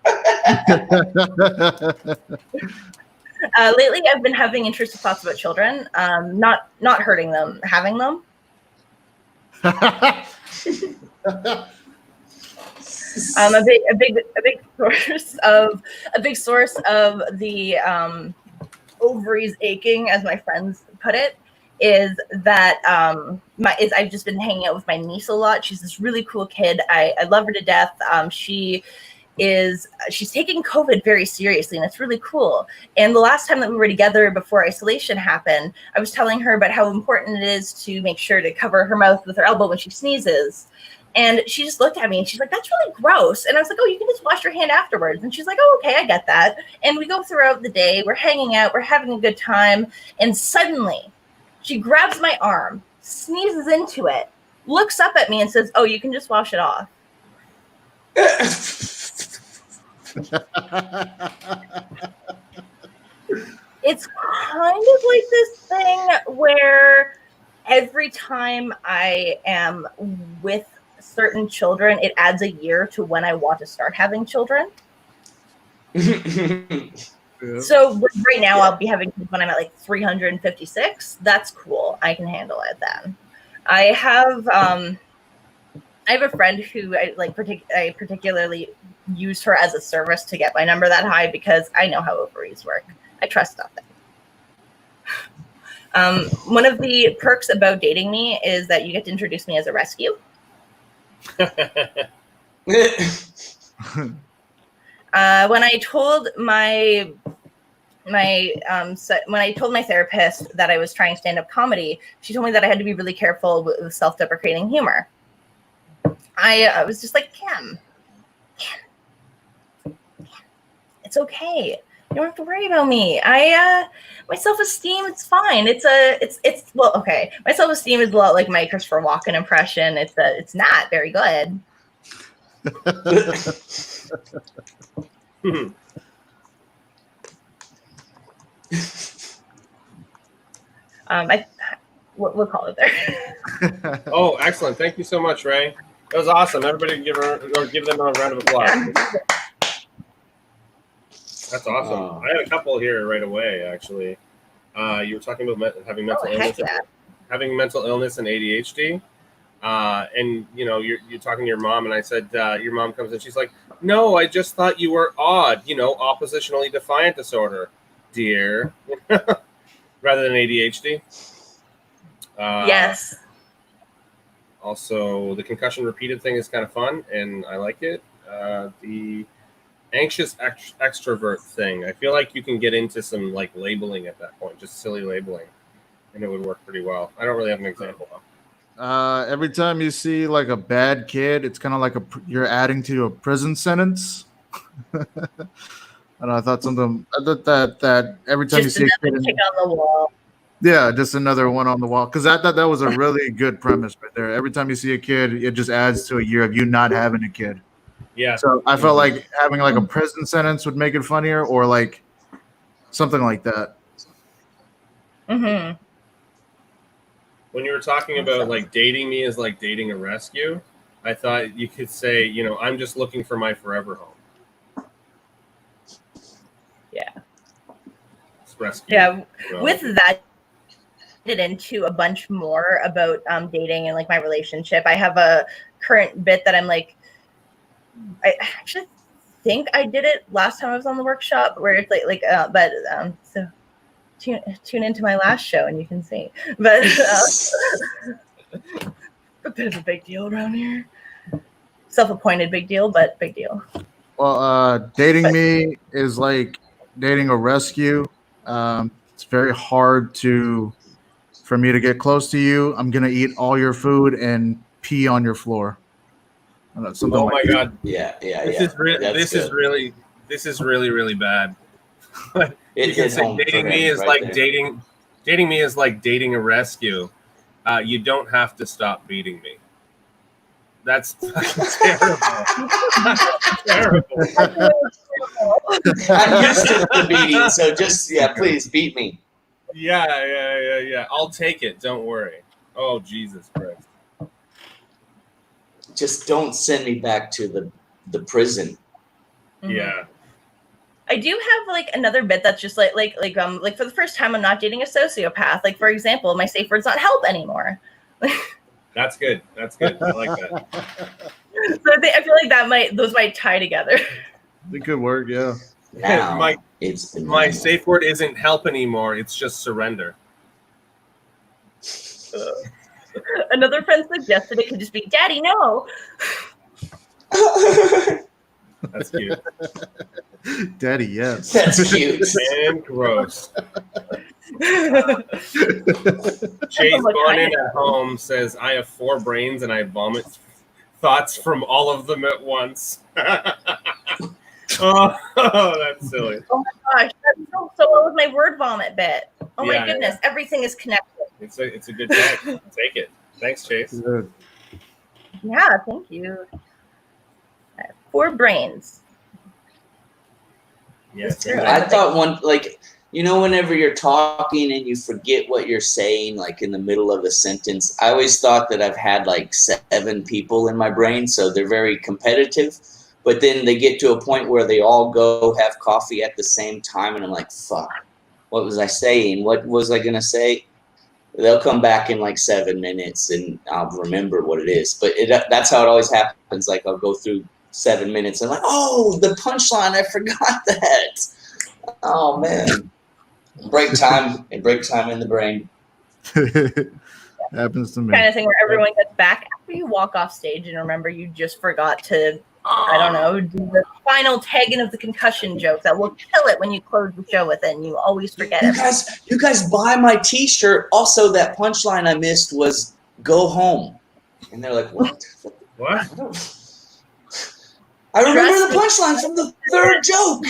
D: Lately, I've been having intrusive thoughts about children, not hurting them, having them. A big source of the ovaries aching, as my friends put it, is that I've just been hanging out with my niece a lot. She's this really cool kid. I love her to death. She's taking COVID very seriously, and it's really cool. And the last time that we were together before isolation happened, I was telling her about how important it is to make sure to cover her mouth with her elbow when she sneezes. And she just looked at me and she's like, that's really gross. And I was like, oh, you can just wash your hand afterwards. And she's like, oh, okay, I get that. And we go throughout the day, we're hanging out, we're having a good time. And suddenly she grabs my arm, sneezes into it, looks up at me and says, oh, you can just wash it off. It's kind of like this thing where every time I am with certain children, it adds a year to when I want to start having children. So right now I'll be having kids when I'm at like 356. That's cool. I can handle it then. I have a friend who I particularly use her as a service to get my number that high because I know how ovaries work. I trust nothing. One of the perks about dating me is that you get to introduce me as a rescue. When I told my therapist that I was trying stand-up comedy, she told me that I had to be really careful with self-deprecating humor. I was just like, Kim, it's okay. You don't have to worry about me. My self-esteem, it's fine. Well, okay. My self-esteem is a lot like my Christopher Walken impression. It's not very good. We'll call it there.
A: Oh, excellent. Thank you so much, Rae. That was awesome. Everybody give them a round of applause. That's awesome.
C: Oh.
A: I had a couple here right away, actually. You were talking about having mental illness, having mental illness and ADHD. And you're talking to your mom, and I said your mom comes in. She's like, "No, I just thought you were odd. Oppositionally defiant disorder, dear, rather than ADHD."
D: Yes.
A: Also, the concussion repeated thing is kind of fun, and I like it. The anxious extrovert thing, I feel like you can get into some like labeling at that point, just silly labeling, and it would work pretty well. I don't really have an example though.
B: Every time you see like a bad kid, it's kind of like you're adding to a prison sentence. And I thought that every time
D: Just
B: you see a
D: another
B: kid,
D: kick on the wall.
B: yeah, just another one on the wall. Because I thought that was a really good premise right there. Every time you see a kid, it just adds to a year of you not having a kid.
A: Yeah.
B: So I felt like having like a prison sentence would make it funnier, or like something like that.
D: Mm-hmm.
A: When you were talking about like dating me is like dating a rescue, I thought you could say, you know, I'm just looking for my forever home.
D: Yeah.
A: Rescue.
D: Yeah.
A: Well,
D: With that, get into a bunch more about dating and like my relationship. I have a current bit that I'm like, I actually think I did it last time I was on the workshop where it's so tune into my last show and you can see. But a bit of a big deal around here. Self-appointed big deal, but big deal.
B: Well, dating me is like dating a rescue. It's very hard for me to get close to you. I'm gonna eat all your food and pee on your floor. Something
A: oh
B: like
A: my
B: that.
A: god.
C: Yeah.
A: This is really bad.
C: It
A: You can
C: hit
A: say
C: home for
A: dating me
C: him
A: is
C: right
A: like
C: there.
A: dating me is like dating a rescue. You don't have to stop beating me. That's fucking terrible. Terrible.
C: I'm used to the beating, so just please beat me.
A: Yeah. I'll take it. Don't worry. Oh, Jesus Christ.
C: Just don't send me back to the prison.
D: Mm-hmm.
A: Yeah.
D: I do have like another bit that's just like for the first time I'm not dating a sociopath. Like for example, my safe word's not help anymore.
A: That's good. I like that.
D: So I feel like those might tie together.
B: It could work, yeah.
C: Now
A: My safe word isn't help anymore. It's just surrender.
D: Another friend suggested it could just be Daddy, no.
A: That's cute.
B: Daddy, yes.
C: That's cute.
A: And gross. Chase Bonin at home says, I have 4 brains and I vomit thoughts from all of them at once. Oh, that's silly.
D: Oh my gosh, that's so well with my word vomit bit. Oh my goodness, everything is connected.
A: It's a good tag. Take it. Thanks, Chase.
B: Good.
D: Yeah, thank you. 4 brains.
A: Yes.
C: I thought whenever you're talking and you forget what you're saying, like in the middle of a sentence, I always thought that I've had like 7 people in my brain, so they're very competitive. But then they get to a point where they all go have coffee at the same time, and I'm like, fuck, what was I saying? What was I going to say? They'll come back in like 7 minutes, and I'll remember what it is. But that's how it always happens. Like I'll go through 7 minutes, and I'm like, oh, the punchline, I forgot that. Oh, man. Break time in the brain.
B: Happens to me.
D: Kind of thing where everyone gets back after you walk off stage and remember you just forgot to, I don't know, do the final tagging of the concussion joke that will kill it when you close the show with it, and you always forget it.
C: You guys buy my T-shirt. Also, that punchline I missed was "Go home," and they're like, "What?
A: What?"
C: I remember the punchline from the 3rd joke.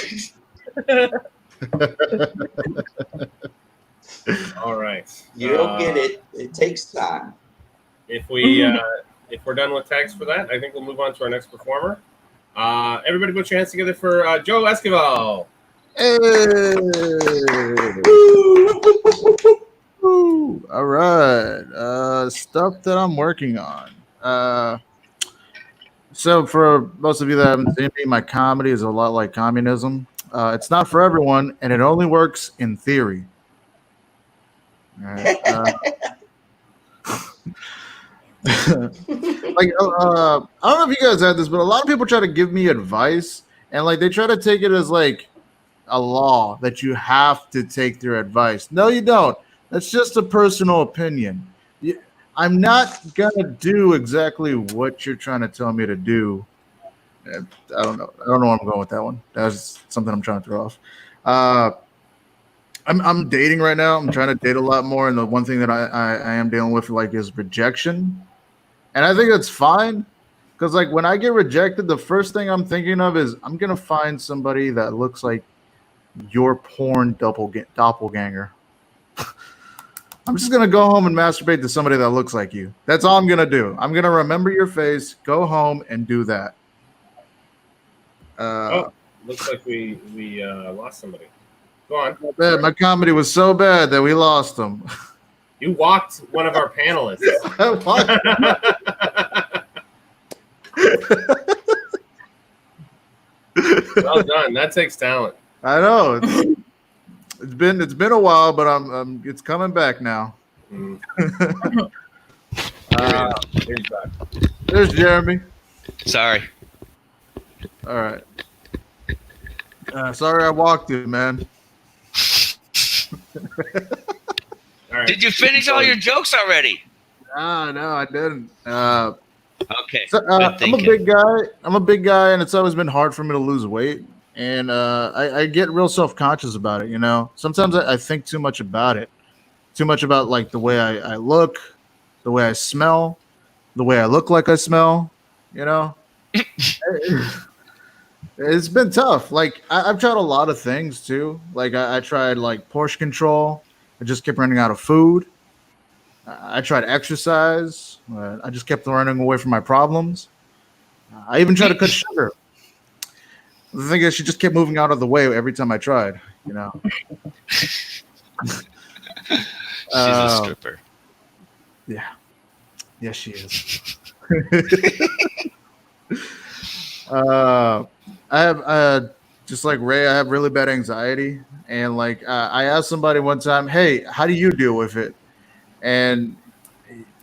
A: All right.
C: You'll get it. It takes time.
A: If we're done with tags for that, I think we'll move on to our next performer. Everybody put your hands together for Joe Esquivel.
B: Hey. All right. Stuff that I'm working on. So for most of you that haven't seen me, my comedy is a lot like communism. It's not for everyone, and it only works in theory. All right. I don't know if you guys had this, but a lot of people try to give me advice, and like they try to take it as like a law that you have to take their advice. No, you don't. That's just a personal opinion. I'm not gonna do exactly what you're trying to tell me to do. I don't know. I don't know where I'm going with that one. That's something I'm trying to throw off. I'm dating right now. I'm trying to date a lot more, and the one thing that I am dealing with like is rejection, and I think that's fine because like when I get rejected, the first thing I'm thinking of is I'm gonna find somebody that looks like your porn doppelganger. I'm just gonna go home and masturbate to somebody that looks like you. That's all I'm gonna do. I'm gonna remember your face, go home, and do that.
A: Looks like we lost somebody. Go on.
B: Man, my comedy was so bad that we lost them.
A: You walked one of our panelists. Well done. That takes talent.
B: I know. It's been a while, but it's coming back now.
A: Here's back.
B: There's Jeremy.
E: Sorry.
B: All right. Sorry I walked you, man.
A: All right.
E: Did you finish all your jokes already?
B: No, I didn't.
E: Okay.
B: So, I'm a big guy. And it's always been hard for me to lose weight. And I get real self-conscious about it, you know. Sometimes I think too much about it. Too much about like the way I look, the way I smell, the way I look like I smell, you know. It's been tough. Like I've tried a lot of things too. Like I tried like portion control. I just kept running out of food. I tried exercise. I just kept running away from my problems. I even tried to cut sugar. The thing is, she just kept moving out of the way every time I tried. You know.
E: She's a stripper.
B: Yeah. Yes, she is. I have just like Ray, I have really bad anxiety, and like I asked somebody one time, "Hey, how do you deal with it?" And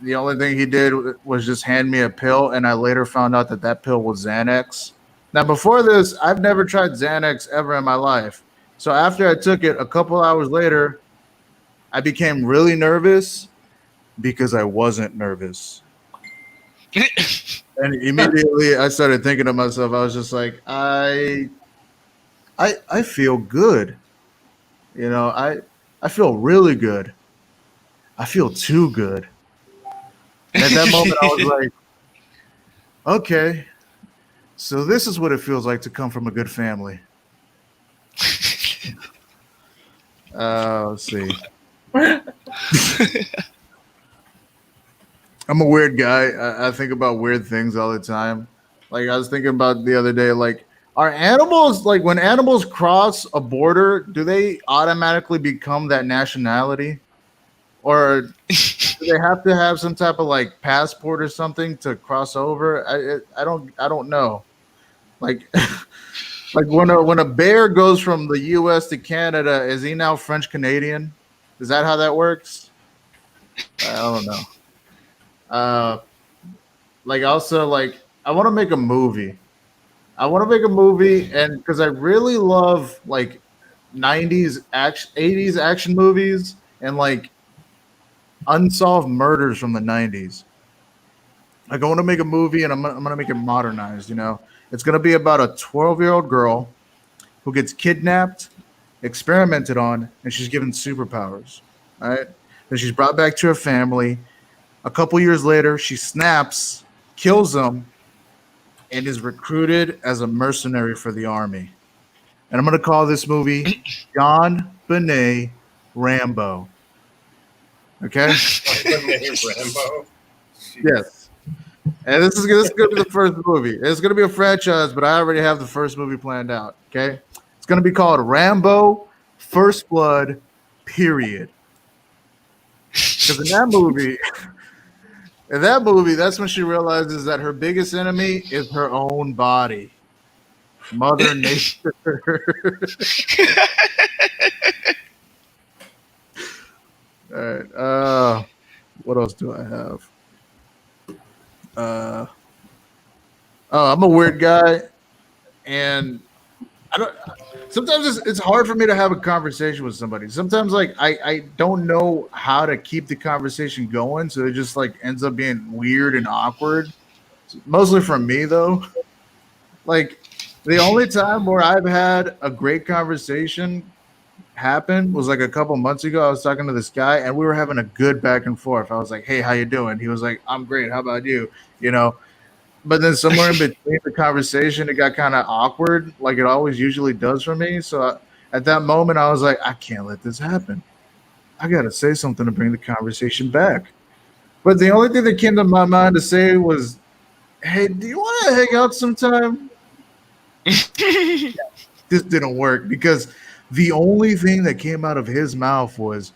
B: the only thing he did was just hand me a pill, and I later found out that pill was Xanax. Now, before this, I've never tried Xanax ever in my life. So after I took it, a couple hours later, I became really nervous because I wasn't nervous. And immediately I started thinking to myself, I was just like, I feel good. You know, I feel really good. I feel too good. And at that moment I was like, okay, so this is what it feels like to come from a good family. Let's see. I'm a weird guy. I think about weird things all the time. Like I was thinking about the other day, like, are animals, like when animals cross a border, do they automatically become that nationality? Or do they have to have some type of like passport or something to cross over? I don't know. Like like when a bear goes from the US to Canada, is he now French Canadian? Is that how that works? I don't know. Like also like I want to make a movie. And because I really love like 90s action 80s action movies and like unsolved murders from the 90s. Like I want to make a movie and I'm gonna make it modernized, you know. It's gonna be about a 12-year-old girl who gets kidnapped, experimented on, and she's given superpowers. All right. Then she's brought back to her family. A couple years later, she snaps, kills them, and is recruited as a mercenary for the army. And I'm going to call this movie John Benet Rambo. Okay?
A: Rambo.
B: Yes. And this is going to be the first movie. It's going to be a franchise, but I already have the first movie planned out. Okay? It's going to be called Rambo First Blood, period. Because in that movie, that's when she realizes that her biggest enemy is her own body. Mother Nature. All right. What else do I have? I'm a weird guy, and sometimes it's hard for me to have a conversation with somebody. Sometimes like I don't know how to keep the conversation going, so it just like ends up being weird and awkward. Mostly from me though. Like the only time where I've had a great conversation happen was like a couple months ago. I was talking to this guy and we were having a good back and forth. I was like, "Hey, how you doing?" He was like, "I'm great. How about you?" You know. But then somewhere in between the conversation, it got kind of awkward, like it always usually does for me. So at that moment, I was like, I can't let this happen. I got to say something to bring the conversation back. But the only thing that came to my mind to say was, "Hey, do you want to hang out sometime?" This didn't work because the only thing that came out of his mouth was,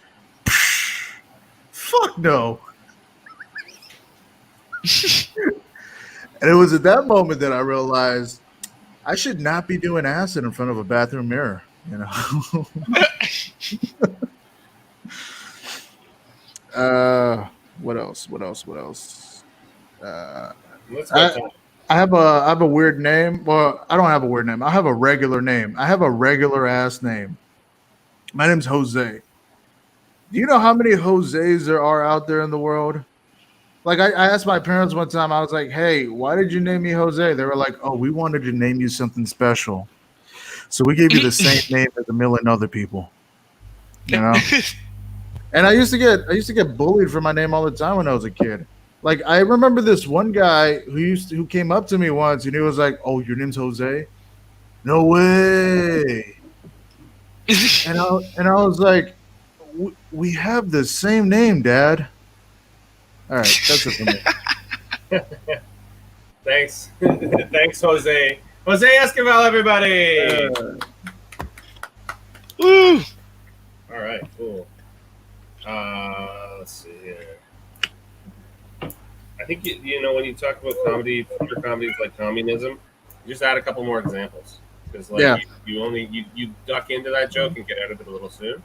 B: "Fuck no." And it was at that moment that I realized I should not be doing acid in front of a bathroom mirror. You know. What else?
A: Let's go.
B: I have a weird name. Well, I don't have a weird name. I have a regular name. I have a regular ass name. My name's Jose. Do you know how many Jose's there are out there in the world? Like I asked my parents one time, I was like, "Hey, why did you name me Jose?" They were like, "Oh, we wanted to name you something special. So we gave you the same name as a million other people." You know? And I used to get bullied for my name all the time when I was a kid. Like I remember this one guy who came up to me once and he was like, "Oh, your name's Jose?" No way. and I was like, "We have the same name, Dad." All right, that's it for me.
A: Thanks. Thanks, Jose. Jose Esquivel, everybody.
E: Woo!
A: All right, cool. Let's see here. I think you know when you talk about comedy, pure comedy is like communism. You just add a couple more examples because like
B: Yeah.
A: you duck into that joke and get out of it a little soon.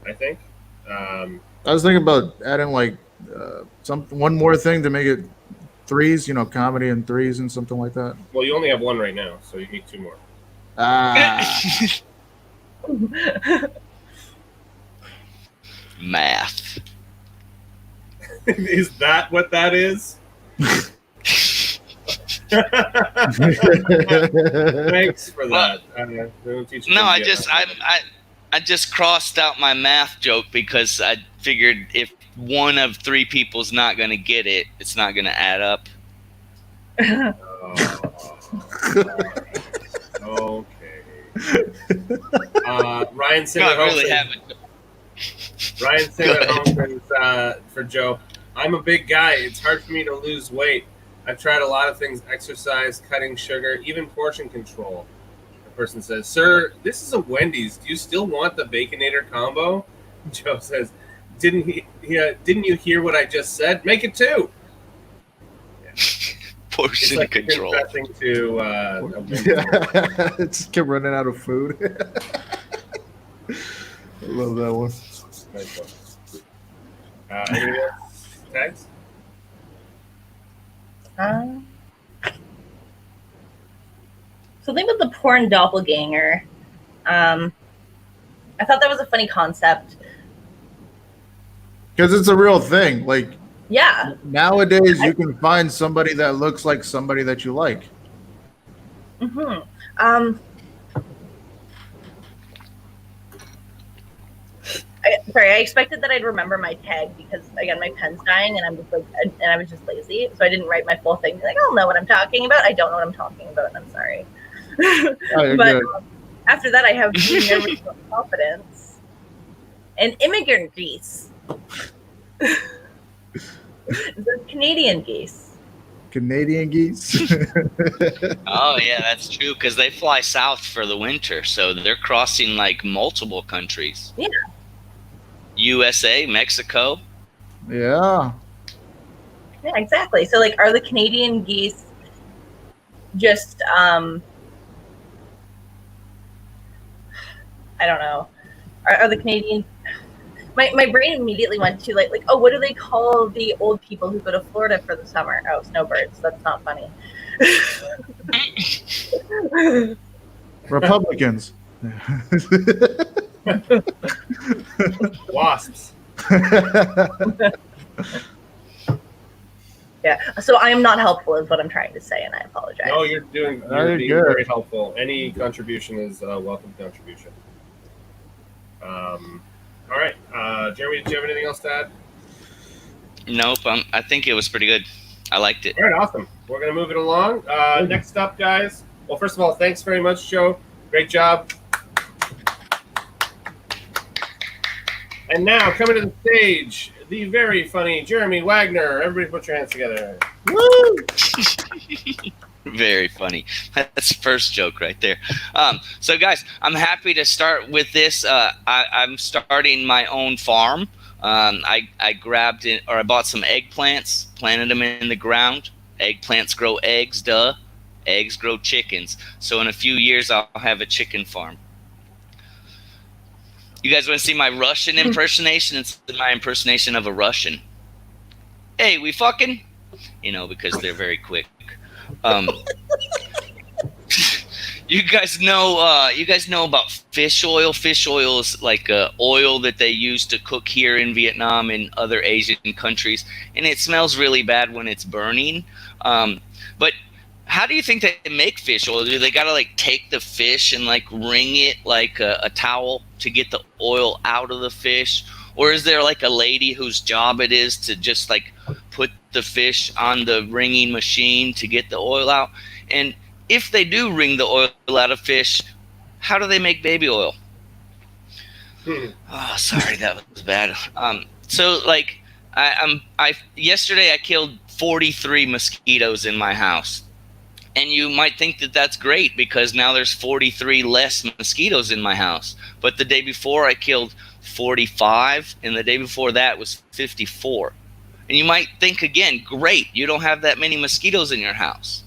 A: I think.
B: I was thinking about adding like one more thing to make it threes, you know, comedy and threes and something like that.
A: Well, you only have one right now, so you need two more.
E: Math.
A: Is that what that is? Thanks for that.
E: No, I just crossed out my math joke because I figured if one of three people's not going to get it, it's not going to add up.
A: Okay. Ryan Singer Ryan Singer for Joe. I'm a big guy. It's hard for me to lose weight. I've tried a lot of things: exercise, cutting sugar, even portion control. The person says, "Sir, this is a Wendy's. Do you still want the Baconator combo?" Joe says, "Didn't you hear what I just said? Make it two." Yeah.
E: Portion
A: it's like
E: control.
A: Confessing to a Wendy's.
B: It's kept running out of food. I love that one.
A: Nice one. Anything else? Tags?
D: Something with the porn doppelganger. I thought that was a funny concept.
B: Because it's a real thing. Like,
D: yeah.
B: Nowadays, you can find somebody that looks like somebody that you like.
D: Mm-hmm. I expected that I'd remember my tag because again my pen's dying and I was just lazy, so I didn't write my full thing. Like, I'll know what I'm talking about. I don't know what I'm talking about, and I'm sorry. But after that, I have nervous confidence and immigrant geese. The Canadian geese.
B: Canadian geese.
E: Oh yeah, that's true because they fly south for the winter, so they're crossing like multiple countries.
D: Yeah.
E: USA, Mexico.
B: Yeah.
D: Yeah, exactly. So, like, are the Canadian geese just, I don't know. Are the Canadian... My brain immediately went to, like, oh, what do they call the old people who go to Florida for the summer? Oh, snowbirds. That's not funny.
B: Republicans.
A: Wasps.
D: Yeah. So I am not helpful, is what I'm trying to say, and I apologize.
A: No, you're being very helpful. Any contribution is a welcome contribution. All right, Jeremy, do you have anything else to add?
E: Nope. I think it was pretty good. I liked it.
A: All right, awesome. We're gonna move it along. Next up, guys. Well, first of all, thanks very much, Joe. Great job. And now, coming to the stage, the very funny Jeremy Wagner. Everybody put your hands together.
B: Woo!
E: Very funny. That's the first joke right there. So, guys, I'm happy to start with this. I'm starting my own farm. I grabbed it, or I bought some eggplants, planted them in the ground. Eggplants grow eggs, duh. Eggs grow chickens. So in a few years, I'll have a chicken farm. You guys want to see my Russian impersonation? It's my impersonation of a Russian. Hey, we fucking? You know, because they're very quick. You guys know about fish oil. Fish oil is like oil that they use to cook here in Vietnam and other Asian countries, and it smells really bad when it's burning. But how do you think they make fish oil? Do they gotta like take the fish and like wring it like a towel to get the oil out of the fish? Or is there like a lady whose job it is to just like put the fish on the wringing machine to get the oil out? And if they do wring the oil out of fish, how do they make baby oil? Oh, sorry, that was bad. So like yesterday I killed 43 mosquitoes in my house. And you might think that that's great because now there's 43 less mosquitoes in my house. But the day before I killed 45, and the day before that was 54. And you might think again, great, you don't have that many mosquitoes in your house.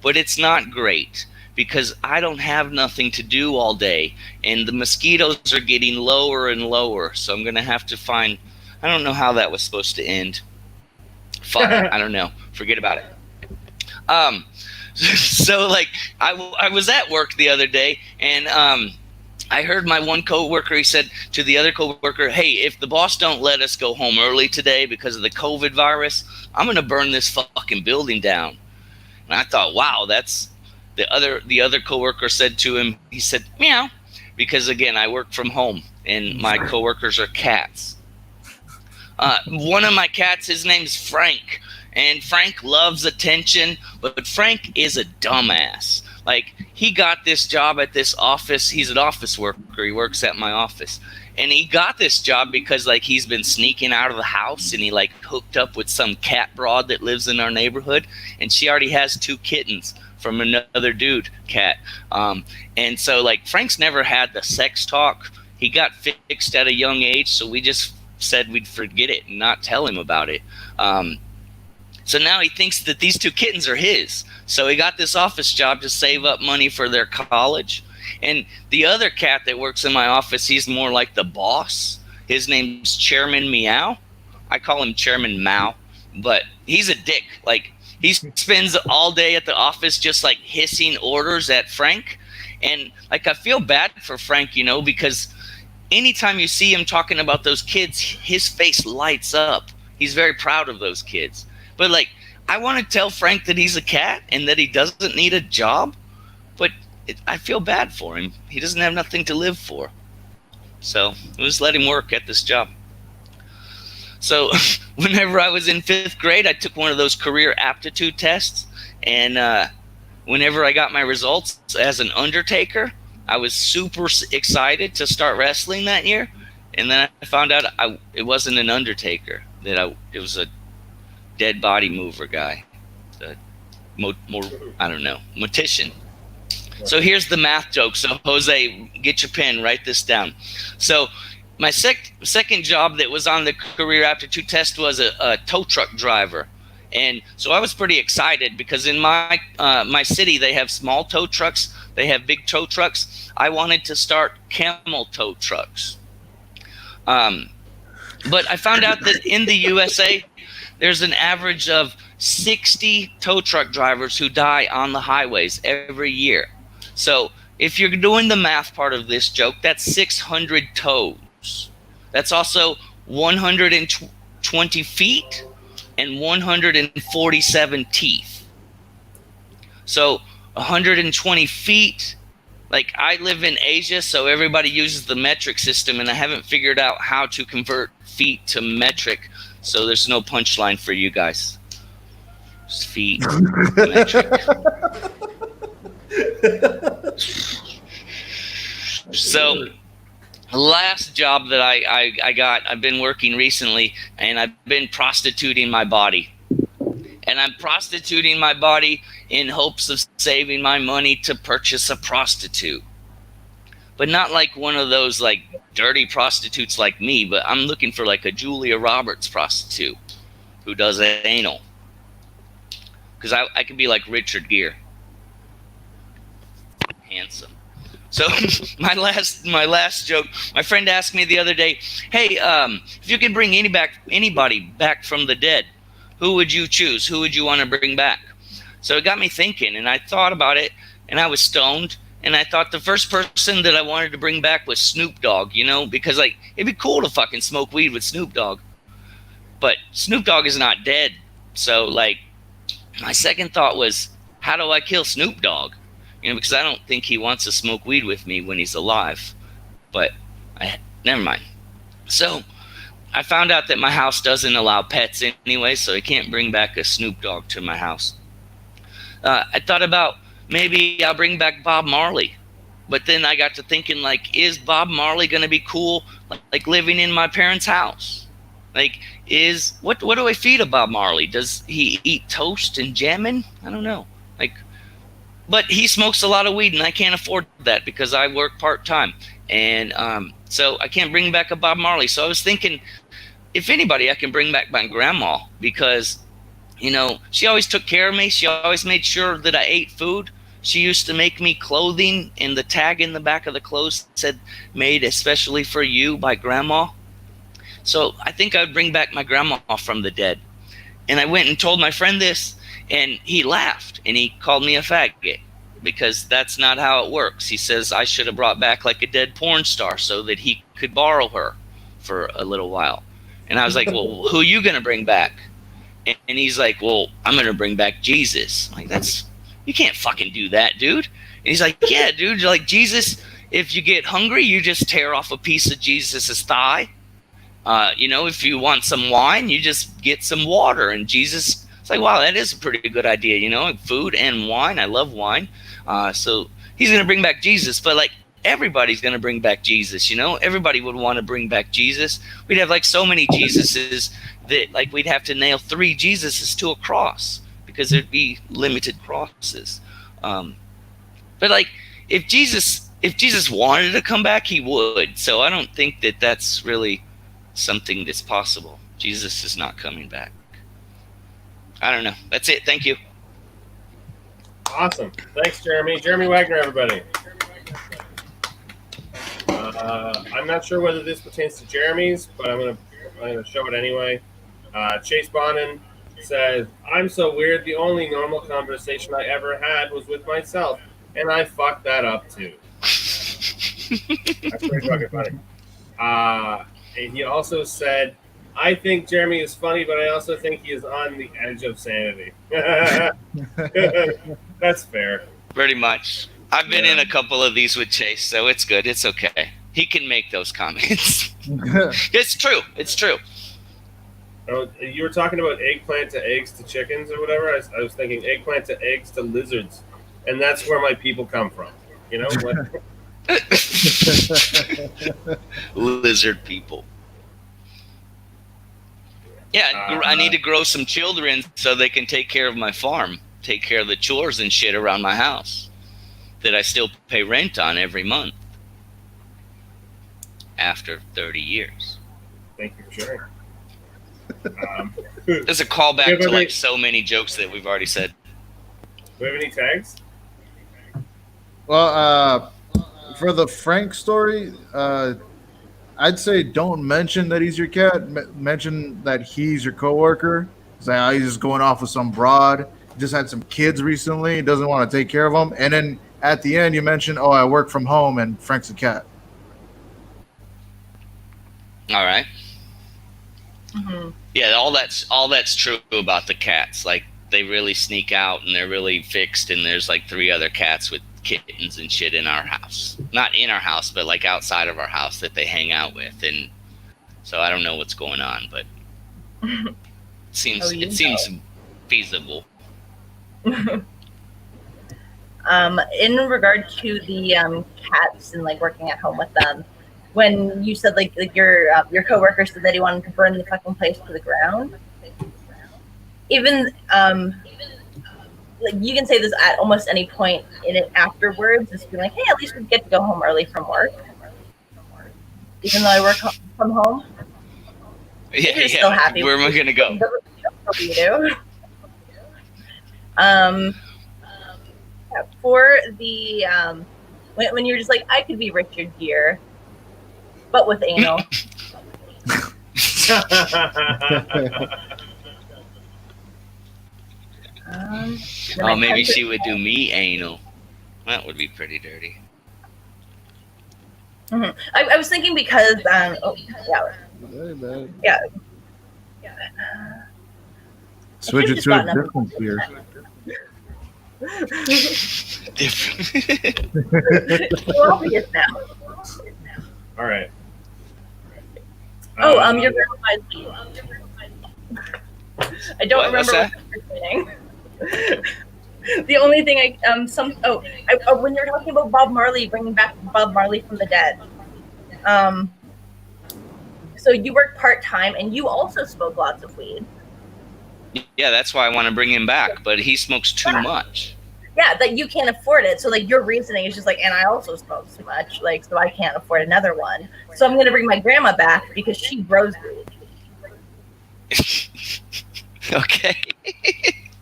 E: But it's not great because I don't have nothing to do all day. And the mosquitoes are getting lower and lower. So I'm going to have to find, I don't know how that was supposed to end. Fuck, I don't know. Forget about it. So like I was at work the other day, and I heard my one coworker, he said to the other coworker, hey, if the boss don't let us go home early today because of the COVID virus, I'm going to burn this fucking building down. And I thought, wow, that's the other coworker said to him, he said, meow, because again, I work from home and my coworkers are cats. One of my cats, his name's Frank. And Frank loves attention, but Frank is a dumbass. Like, he got this job at this office. He's an office worker. He works at my office. And he got this job because, like, he's been sneaking out of the house, and he, like, hooked up with some cat broad that lives in our neighborhood. And she already has 2 kittens from another dude cat. And so, like, Frank's never had the sex talk. He got fixed at a young age, so we just said we'd forget it and not tell him about it. So now he thinks that these 2 kittens are his. So he got this office job to save up money for their college. And the other cat that works in my office, he's more like the boss. His name's Chairman Meow. I call him Chairman Mao. But he's a dick. Like, he spends all day at the office just like hissing orders at Frank. And like, I feel bad for Frank, you know, because anytime you see him talking about those kids, his face lights up. He's very proud of those kids. But, like, I want to tell Frank that he's a cat and that he doesn't need a job, but I feel bad for him. He doesn't have nothing to live for. So we'll just let him work at this job. So whenever I was in 5th grade, I took one of those career aptitude tests. And whenever I got my results as an undertaker, I was super excited to start wrestling that year. And then I found out it wasn't an undertaker, that it was a dead body mover guy, I don't know, mortician. So here's the math joke. So Jose, get your pen, write this down. So my second job that was on the career aptitude test was a tow truck driver. And so I was pretty excited because in my city, they have small tow trucks. They have big tow trucks. I wanted to start camel tow trucks. But I found out that in the USA, there's an average of 60 tow truck drivers who die on the highways every year. So if you're doing the math part of this joke, that's 600 toes. That's also 120 feet and 147 teeth. So 120 feet, like I live in Asia, so everybody uses the metric system, and I haven't figured out how to convert feet to metric, so there's no punchline for you guys. Just feet, metric. So, last job that I got, I've been working recently, and I've been prostituting my body. And I'm prostituting my body in hopes of saving my money to purchase a prostitute. But not like one of those like dirty prostitutes like me, but I'm looking for like a Julia Roberts prostitute who does anal. Because I could be like Richard Gere. Handsome. So my last joke, my friend asked me the other day, hey, if you could bring anybody back from the dead, who would you choose? Who would you want to bring back? So it got me thinking, and I thought about it, and I was stoned, and I thought the first person that I wanted to bring back was Snoop Dogg, you know, because like it'd be cool to fucking smoke weed with Snoop Dogg. But Snoop Dogg is not dead. So like my second thought was, how do I kill Snoop Dogg? You know, because I don't think he wants to smoke weed with me when he's alive. But never mind. So I found out that my house doesn't allow pets anyway, so I can't bring back a Snoop Dogg to my house. I thought about maybe I'll bring back Bob Marley. But then I got to thinking, like, is Bob Marley going to be cool, like living in my parents' house? Like, what do I feed a Bob Marley? Does he eat toast and jammin'? I don't know. Like, but he smokes a lot of weed, and I can't afford that because I work part-time. And so I can't bring back a Bob Marley. So I was thinking, if anybody, I can bring back my grandma because, you know, she always took care of me. She always made sure that I ate food. She used to make me clothing, and the tag in the back of the clothes said, made especially for you by grandma. So I think I would bring back my grandma from the dead. And I went and told my friend this, and he laughed, and he called me a faggot because that's not how it works. He says I should have brought back like a dead porn star so that he could borrow her for a little while. And I was like, well, who are you going to bring back? And he's like, well, I'm going to bring back Jesus. I'm like, you can't fucking do that, dude. And he's like, yeah, dude, like Jesus, if you get hungry, you just tear off a piece of Jesus's thigh. You know, if you want some wine, you just get some water. And Jesus, it's like, wow, that is a pretty good idea, you know, like food and wine. I love wine. So he's going to bring back Jesus. But like, everybody's going to bring back Jesus, you know? Everybody would want to bring back Jesus. We'd have like so many Jesuses that like we'd have to nail 3 Jesuses to a cross because there'd be limited crosses. But like if Jesus wanted to come back, he would. So I don't think that that's really something that's possible. Jesus is not coming back. I don't know. That's it. Thank you.
A: Awesome. Thanks, Jeremy. Jeremy Wagner, everybody. I'm not sure whether this pertains to Jeremy's, but I'm gonna show it anyway. Chase Bonin says, "I'm so weird. The only normal conversation I ever had was with myself, and I fucked that up too." That's pretty fucking funny. And he also said, "I think Jeremy is funny, but I also think he is on the edge of sanity." That's fair.
E: Pretty much. I've been in a couple of these with Chase, so it's good. It's okay. He can make those comments. It's true. It's true.
A: Oh, you were talking about eggplant to eggs to chickens or whatever. I was thinking eggplant to eggs to lizards, and that's where my people come from. You know,
E: lizard people. Yeah, I need to grow some children so they can take care of my farm, take care of the chores and shit around my house that I still pay rent on every month after 30 years.
A: Thank you for sharing.
E: There's a callback to like so many jokes that we've already said.
A: Do we have any tags?
B: Well, for the Frank story, I'd say don't mention that he's your cat. Mention that he's your coworker. Say he's just going off with some broad. Just had some kids recently. He doesn't want to take care of them. And then at the end you mentioned, "Oh, I work from home," and Frank's a cat.
E: All right.
D: Mhm.
E: Yeah, all that's true about the cats. Like they really sneak out and they're really fixed. And there's like 3 other cats with kittens and shit in our house. Not in our house, but like outside of our house that they hang out with. And so I don't know what's going on, but it seems feasible.
D: In regard to the cats and like working at home with them, when you said like your coworker said that he wanted to burn the fucking place to the ground, even like you can say this at almost any point in it afterwards, just be like, hey, at least we get to go home early from work, even though I work from home.
E: Yeah,
D: You're still happy.
E: Where am I gonna go?
D: You do. For the when you're just like, I could be Richard Gere, but with anal.
E: Maybe she would do me anal. That would be pretty dirty.
D: Mm-hmm. I was thinking because
B: Switch it to a different beer.
D: We're obvious now.
A: All right.
D: Your grandma's leave. I don't remember what you were saying. The only thing when you're talking about Bob Marley, bringing back Bob Marley from the dead. So you work part-time and you also smoke lots of weed.
E: Yeah, that's why I want to bring him back, but he smokes too much.
D: Yeah, that you can't afford it. So like your reasoning is just like, and I also smoke too much, like so I can't afford another one. So I'm gonna bring my grandma back because she grows weed.
E: Okay.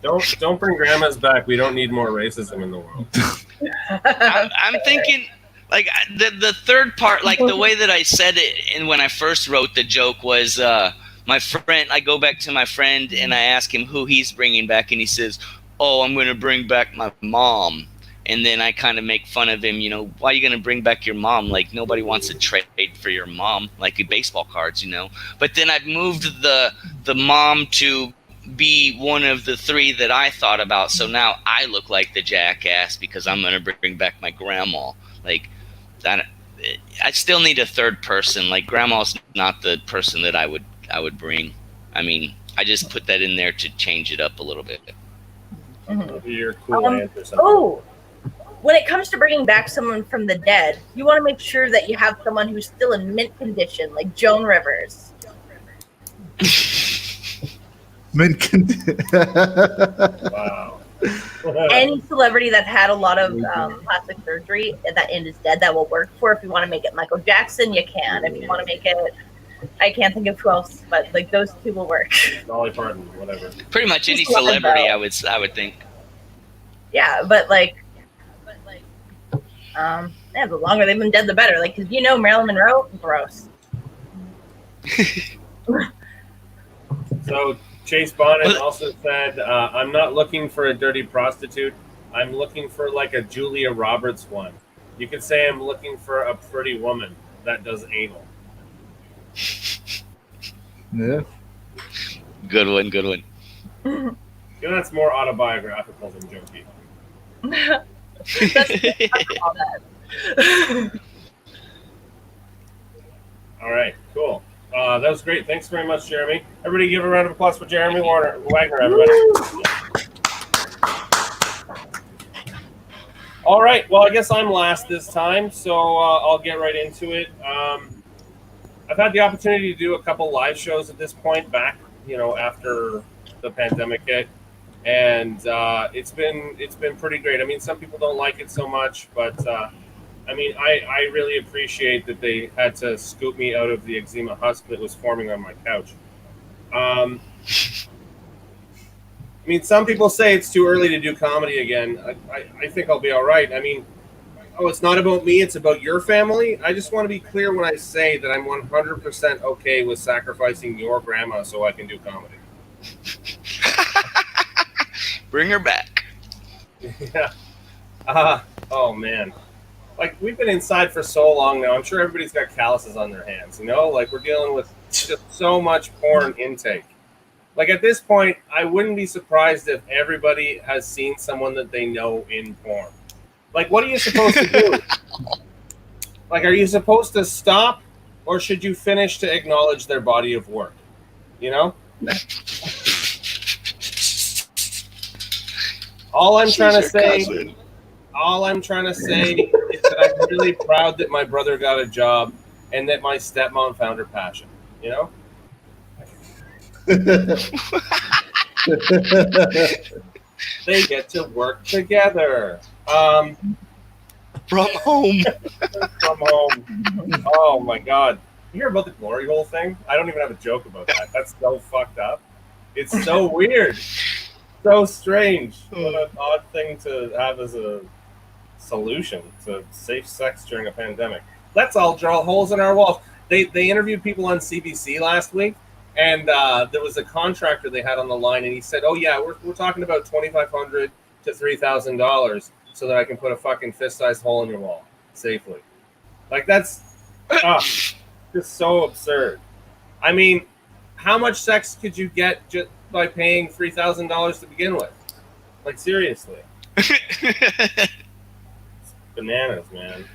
A: Don't bring grandmas back. We don't need more racism in the world.
E: I'm thinking like the third part, like the way that I said it, and when I first wrote the joke was my friend. I go back to my friend and I ask him who he's bringing back, and he says, "Oh, I'm going to bring back my mom." And then I kind of make fun of him, why are you going to bring back your mom? Like, nobody wants to trade for your mom, like baseball cards, But then I've moved the mom to be one of the 3 that I thought about. So now I look like the jackass because I'm going to bring back my grandma. Like, that, I still need a third person. Like, grandma's not the person that I would bring. I mean, I just put that in there to change it up a little bit.
D: Mm-hmm.
A: Your cool answer. Something.
D: When it comes to bringing back someone from the dead, you want to make sure that you have someone who's still in mint condition, like Joan Rivers.
B: Mint condition.
A: Wow.
D: Any celebrity that had a lot of plastic surgery that and is dead, that will work for. If you want to make it Michael Jackson, you can. If you want to make it, I can't think of who else, but like those 2 will work.
A: Dolly Parton, whatever.
E: Pretty much any celebrity, I would think.
D: Yeah, but the longer they've been dead, the better. Like, because Marilyn Monroe, gross.
A: So Chase Bonnet also said, "I'm not looking for a dirty prostitute. I'm looking for like a Julia Roberts one. You could say I'm looking for a pretty woman that does anal."
B: Yeah.
E: Good one.
A: That's more autobiographical than jokey. All right, cool. That was great. Thanks very much, Jeremy. Everybody give a round of applause for Jeremy Wagner, everybody. All right, well, I guess I'm last this time, so I'll get right into it. I've had the opportunity to do a couple live shows at this point back, after the pandemic hit. And it's been pretty great. I mean, some people don't like it so much, but I really appreciate that they had to scoop me out of the eczema husk that was forming on my couch. I mean, some people say it's too early to do comedy again. I think I'll be all right. I mean, it's not about me. It's about your family. I just want to be clear when I say that I'm 100% okay with sacrificing your grandma so I can do comedy.
E: Bring her back.
A: Yeah. Oh man. Like, we've been inside for so long now. I'm sure everybody's got calluses on their hands, you know? Like, we're dealing with just so much porn intake. Like, at this point, I wouldn't be surprised if everybody has seen someone that they know in porn. Like, what are you supposed to do? Like, are you supposed to stop, or should you finish to acknowledge their body of work? You know? All I'm trying to say is that I'm really proud that my brother got a job and that my stepmom found her passion. You know? They get to work together.
E: From home.
A: From home. Oh my god. You hear about the glory hole thing? I don't even have a joke about that. That's so fucked up. It's so weird. So strange. What an odd thing to have as a solution to safe sex during a pandemic. Let's all draw holes in our walls. They interviewed people on CBC last week, and there was a contractor they had on the line, and he said, "Oh yeah, we're talking about $2,500 to $3,000 so that I can put a fucking fist-sized hole in your wall safely." Like, that's just so absurd. I mean, how much sex could you get just by paying $3,000 to begin with? Like, seriously. It's bananas, man.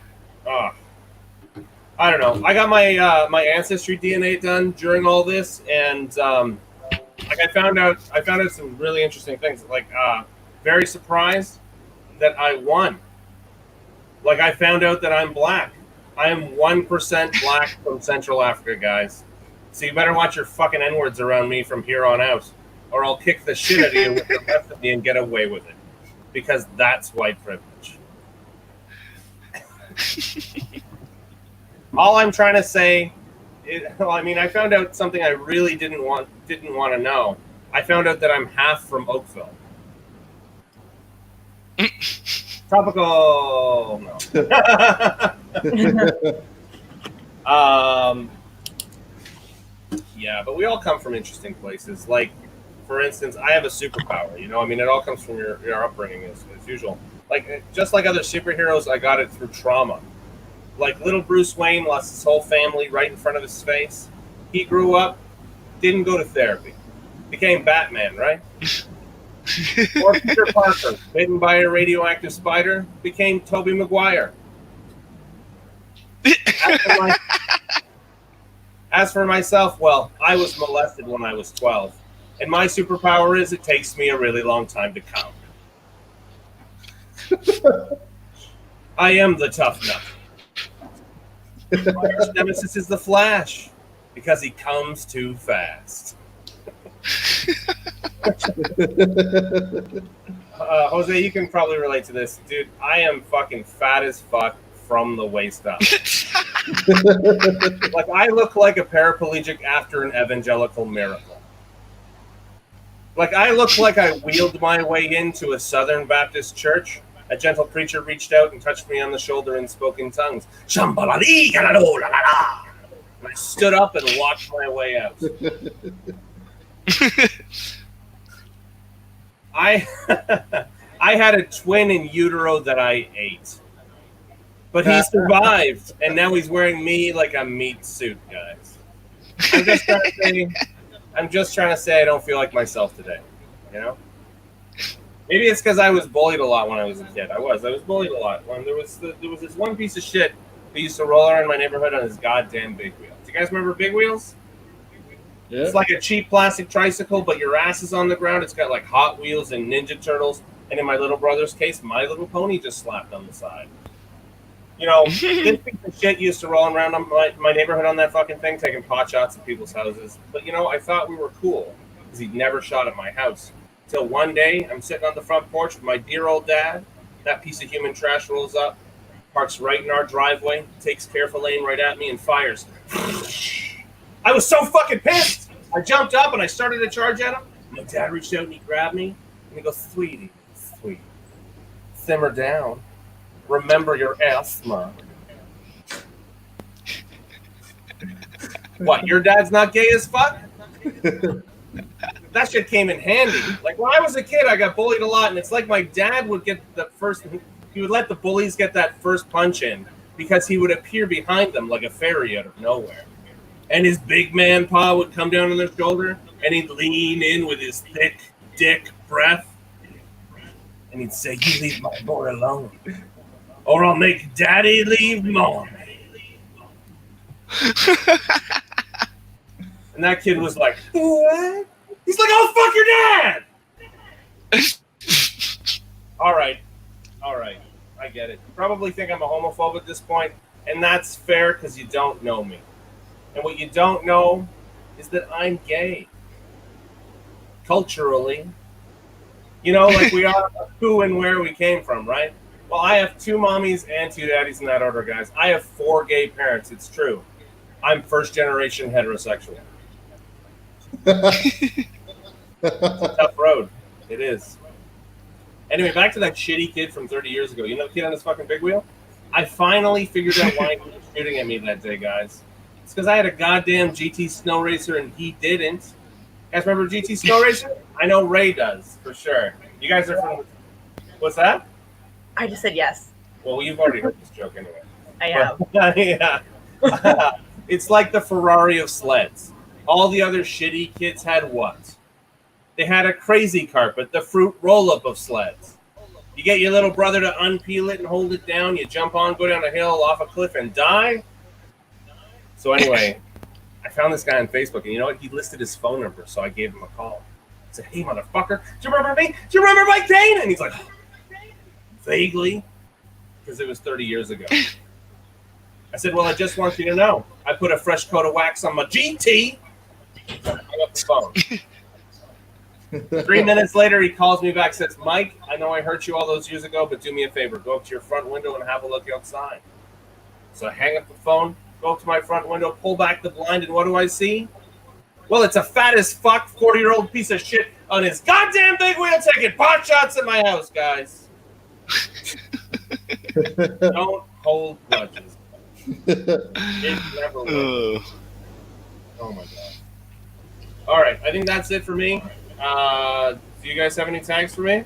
A: I don't know. I got my my ancestry DNA done during all this, and like I found out some really interesting things. Like, very surprised that I won. Like, I found out that I'm black. I am 1% black from Central Africa, guys. So you better watch your fucking N-words around me from here on out, or I'll kick the shit out of you with the rest of me and get away with it. Because that's white privilege. All I'm trying to say I found out something I really didn't want to know. I found out that I'm half from Oakville. Tropical. No. Yeah, but we all come from interesting places. Like, for instance, I have a superpower. You know, I mean, it all comes from your upbringing as usual. Like, just like other superheroes, I got it through trauma. Like, little Bruce Wayne lost his whole family right in front of his face. He grew up, didn't go to therapy, became Batman, right? Or Peter Parker, bitten by a radioactive spider, became Tobey Maguire. As for myself, well, I was molested when I was 12. And my superpower is it takes me a really long time to count. I am the tough nut. My arch nemesis is the Flash, because he comes too fast. Jose, you can probably relate to this. Dude, I am fucking fat as fuck from the waist up. Like, I look like a paraplegic after an evangelical miracle. Like, I look like I wheeled my way into a Southern Baptist church. A gentle preacher reached out and touched me on the shoulder and spoke in tongues. And I stood up and walked my way out. I had a twin in utero that I ate. But he survived, and now he's wearing me like a meat suit, guys. I'm just trying to say I don't feel like myself today, you know? Maybe it's because I was bullied a lot when I was a kid. I was bullied a lot. When there was this one piece of shit who used to roll around my neighborhood on his goddamn big wheel. Do you guys remember big wheels? Yeah. It's like a cheap plastic tricycle, but your ass is on the ground. It's got like Hot Wheels and Ninja Turtles. And in my little brother's case, My Little Pony just slapped on the side. You know, this piece of shit used to roll around on my neighborhood on that fucking thing, taking pot shots at people's houses. But, you know, I thought we were cool because he'd never shot at my house. Till one day, I'm sitting on the front porch with my dear old dad. That piece of human trash rolls up, parks right in our driveway, takes careful aim right at me, and fires. I was so fucking pissed. I jumped up and I started to charge at him. My dad reached out and he grabbed me. And he goes, sweetie, simmer down. Remember your asthma. What, your dad's not gay as fuck? That shit came in handy. Like, when I was a kid, I got bullied a lot, and it's like my dad would get the first he would let the bullies get that first punch in because he would appear behind them like a fairy out of nowhere. And his big man paw would come down on their shoulder, and he'd lean in with his thick dick breath, and he'd say, "You leave my boy alone, or I'll make Daddy leave Mommy." And that kid was like, "What?" He's like, "Oh, fuck your dad!" All right. I get it. You probably think I'm a homophobe at this point, and that's fair because you don't know me. And what you don't know is that I'm gay. Culturally. You know, like we are who and where we came from, right? Well, I have 2 mommies and 2 daddies in that order, guys. I have 4 gay parents. It's true. I'm first generation heterosexual. It's a tough road. It is. Anyway, back to that shitty kid from 30 years ago. You know the kid on his fucking big wheel? I finally figured out why he was shooting at me that day, guys. It's because I had a goddamn GT Snow Racer and he didn't. You guys remember GT Snow Racer? I know Ray does, for sure. You guys are from... What's that?
D: I just said yes.
A: Well, you've already heard this joke anyway.
D: I have.
A: Yeah. It's like the Ferrari of sleds. All the other shitty kids had what? They had a crazy carpet, the fruit roll-up of sleds. You get your little brother to unpeel it and hold it down. You jump on, go down a hill, off a cliff, and die. So anyway, I found this guy on Facebook, and you know what? He listed his phone number, so I gave him a call. I said, "Hey, motherfucker, do you remember me? Do you remember Mike Payne?" And he's like, "Vaguely," because it was 30 years ago. I said, "Well, I just want you to know, I put a fresh coat of wax on my GT." I hung up the phone. 3 minutes later, he calls me back, says, "Mike, I know I hurt you all those years ago, but do me a favor. Go up to your front window and have a look outside." So I hang up the phone, go up to my front window, pull back the blind, and what do I see? Well, it's a fat as fuck 40-year-old piece of shit on his goddamn big wheel taking pot shots at my house, guys. Don't hold grudges. It never will. Oh my god. All right, I think that's it for me. Do you guys have any tags for me?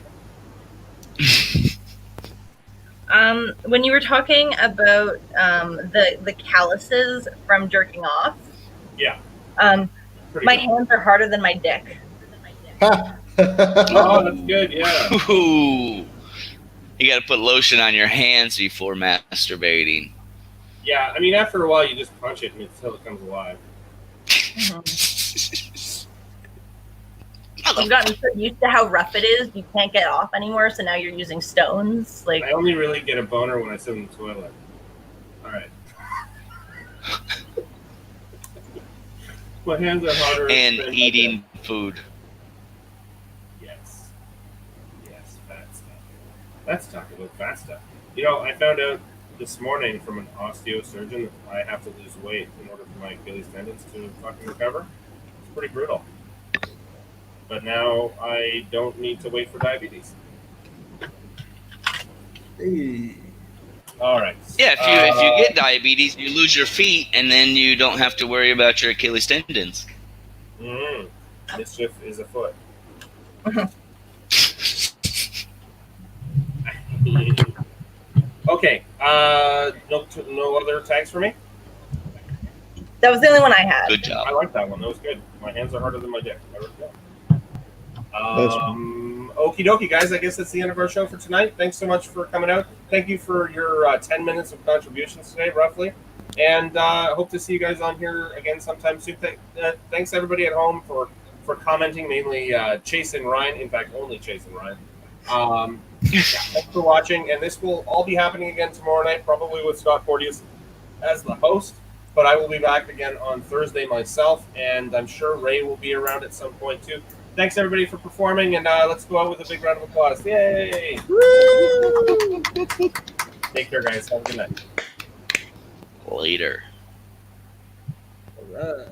D: When you were talking about the calluses from jerking off,
A: Yeah.
D: My hands are harder than my dick.
A: Oh, that's good. Yeah.
E: Ooh. You got to put lotion on your hands before masturbating.
A: Yeah, I mean, after a while, you just punch it until it comes alive.
D: You've gotten so used to how rough it is, you can't get off anymore, so now you're using stones. Like,
A: I only really get a boner when I sit in the toilet. All right. My hands are harder.
E: And eating food.
A: Yes. Yes, fat stuff. Let's talk about fat stuff. You know, I found out this morning from an osteosurgeon that I have to lose weight in order for my Achilles tendons to fucking recover. It's pretty brutal. But now I don't need to wait for diabetes.
B: Hey.
A: All right.
E: Yeah, if you get diabetes, you lose your feet, and then you don't have to worry about your Achilles tendons.
A: Mischief is afoot. Okay. No other tags for me?
D: that was the only one I had.
E: Good job.
A: I like that one. That was good. My hands are harder than my dick. Okie dokie, guys. I guess that's the end of our show for tonight. Thanks so much for coming out. Thank you for your 10 minutes of contributions today, roughly. And I hope to see you guys on here again sometime soon. Thanks, everybody at home, for commenting, mainly Chase and Ryan. In fact, only Chase and Ryan. Thanks for watching. And this will all be happening again tomorrow night, probably with Scott Porteous as the host. But I will be back again on Thursday myself, and I'm sure Ray will be around at some point too. Thanks, everybody, for performing, and let's go out with a big round of applause. Yay! Woo! Take care, guys. Have a good night.
E: Later.
A: All right.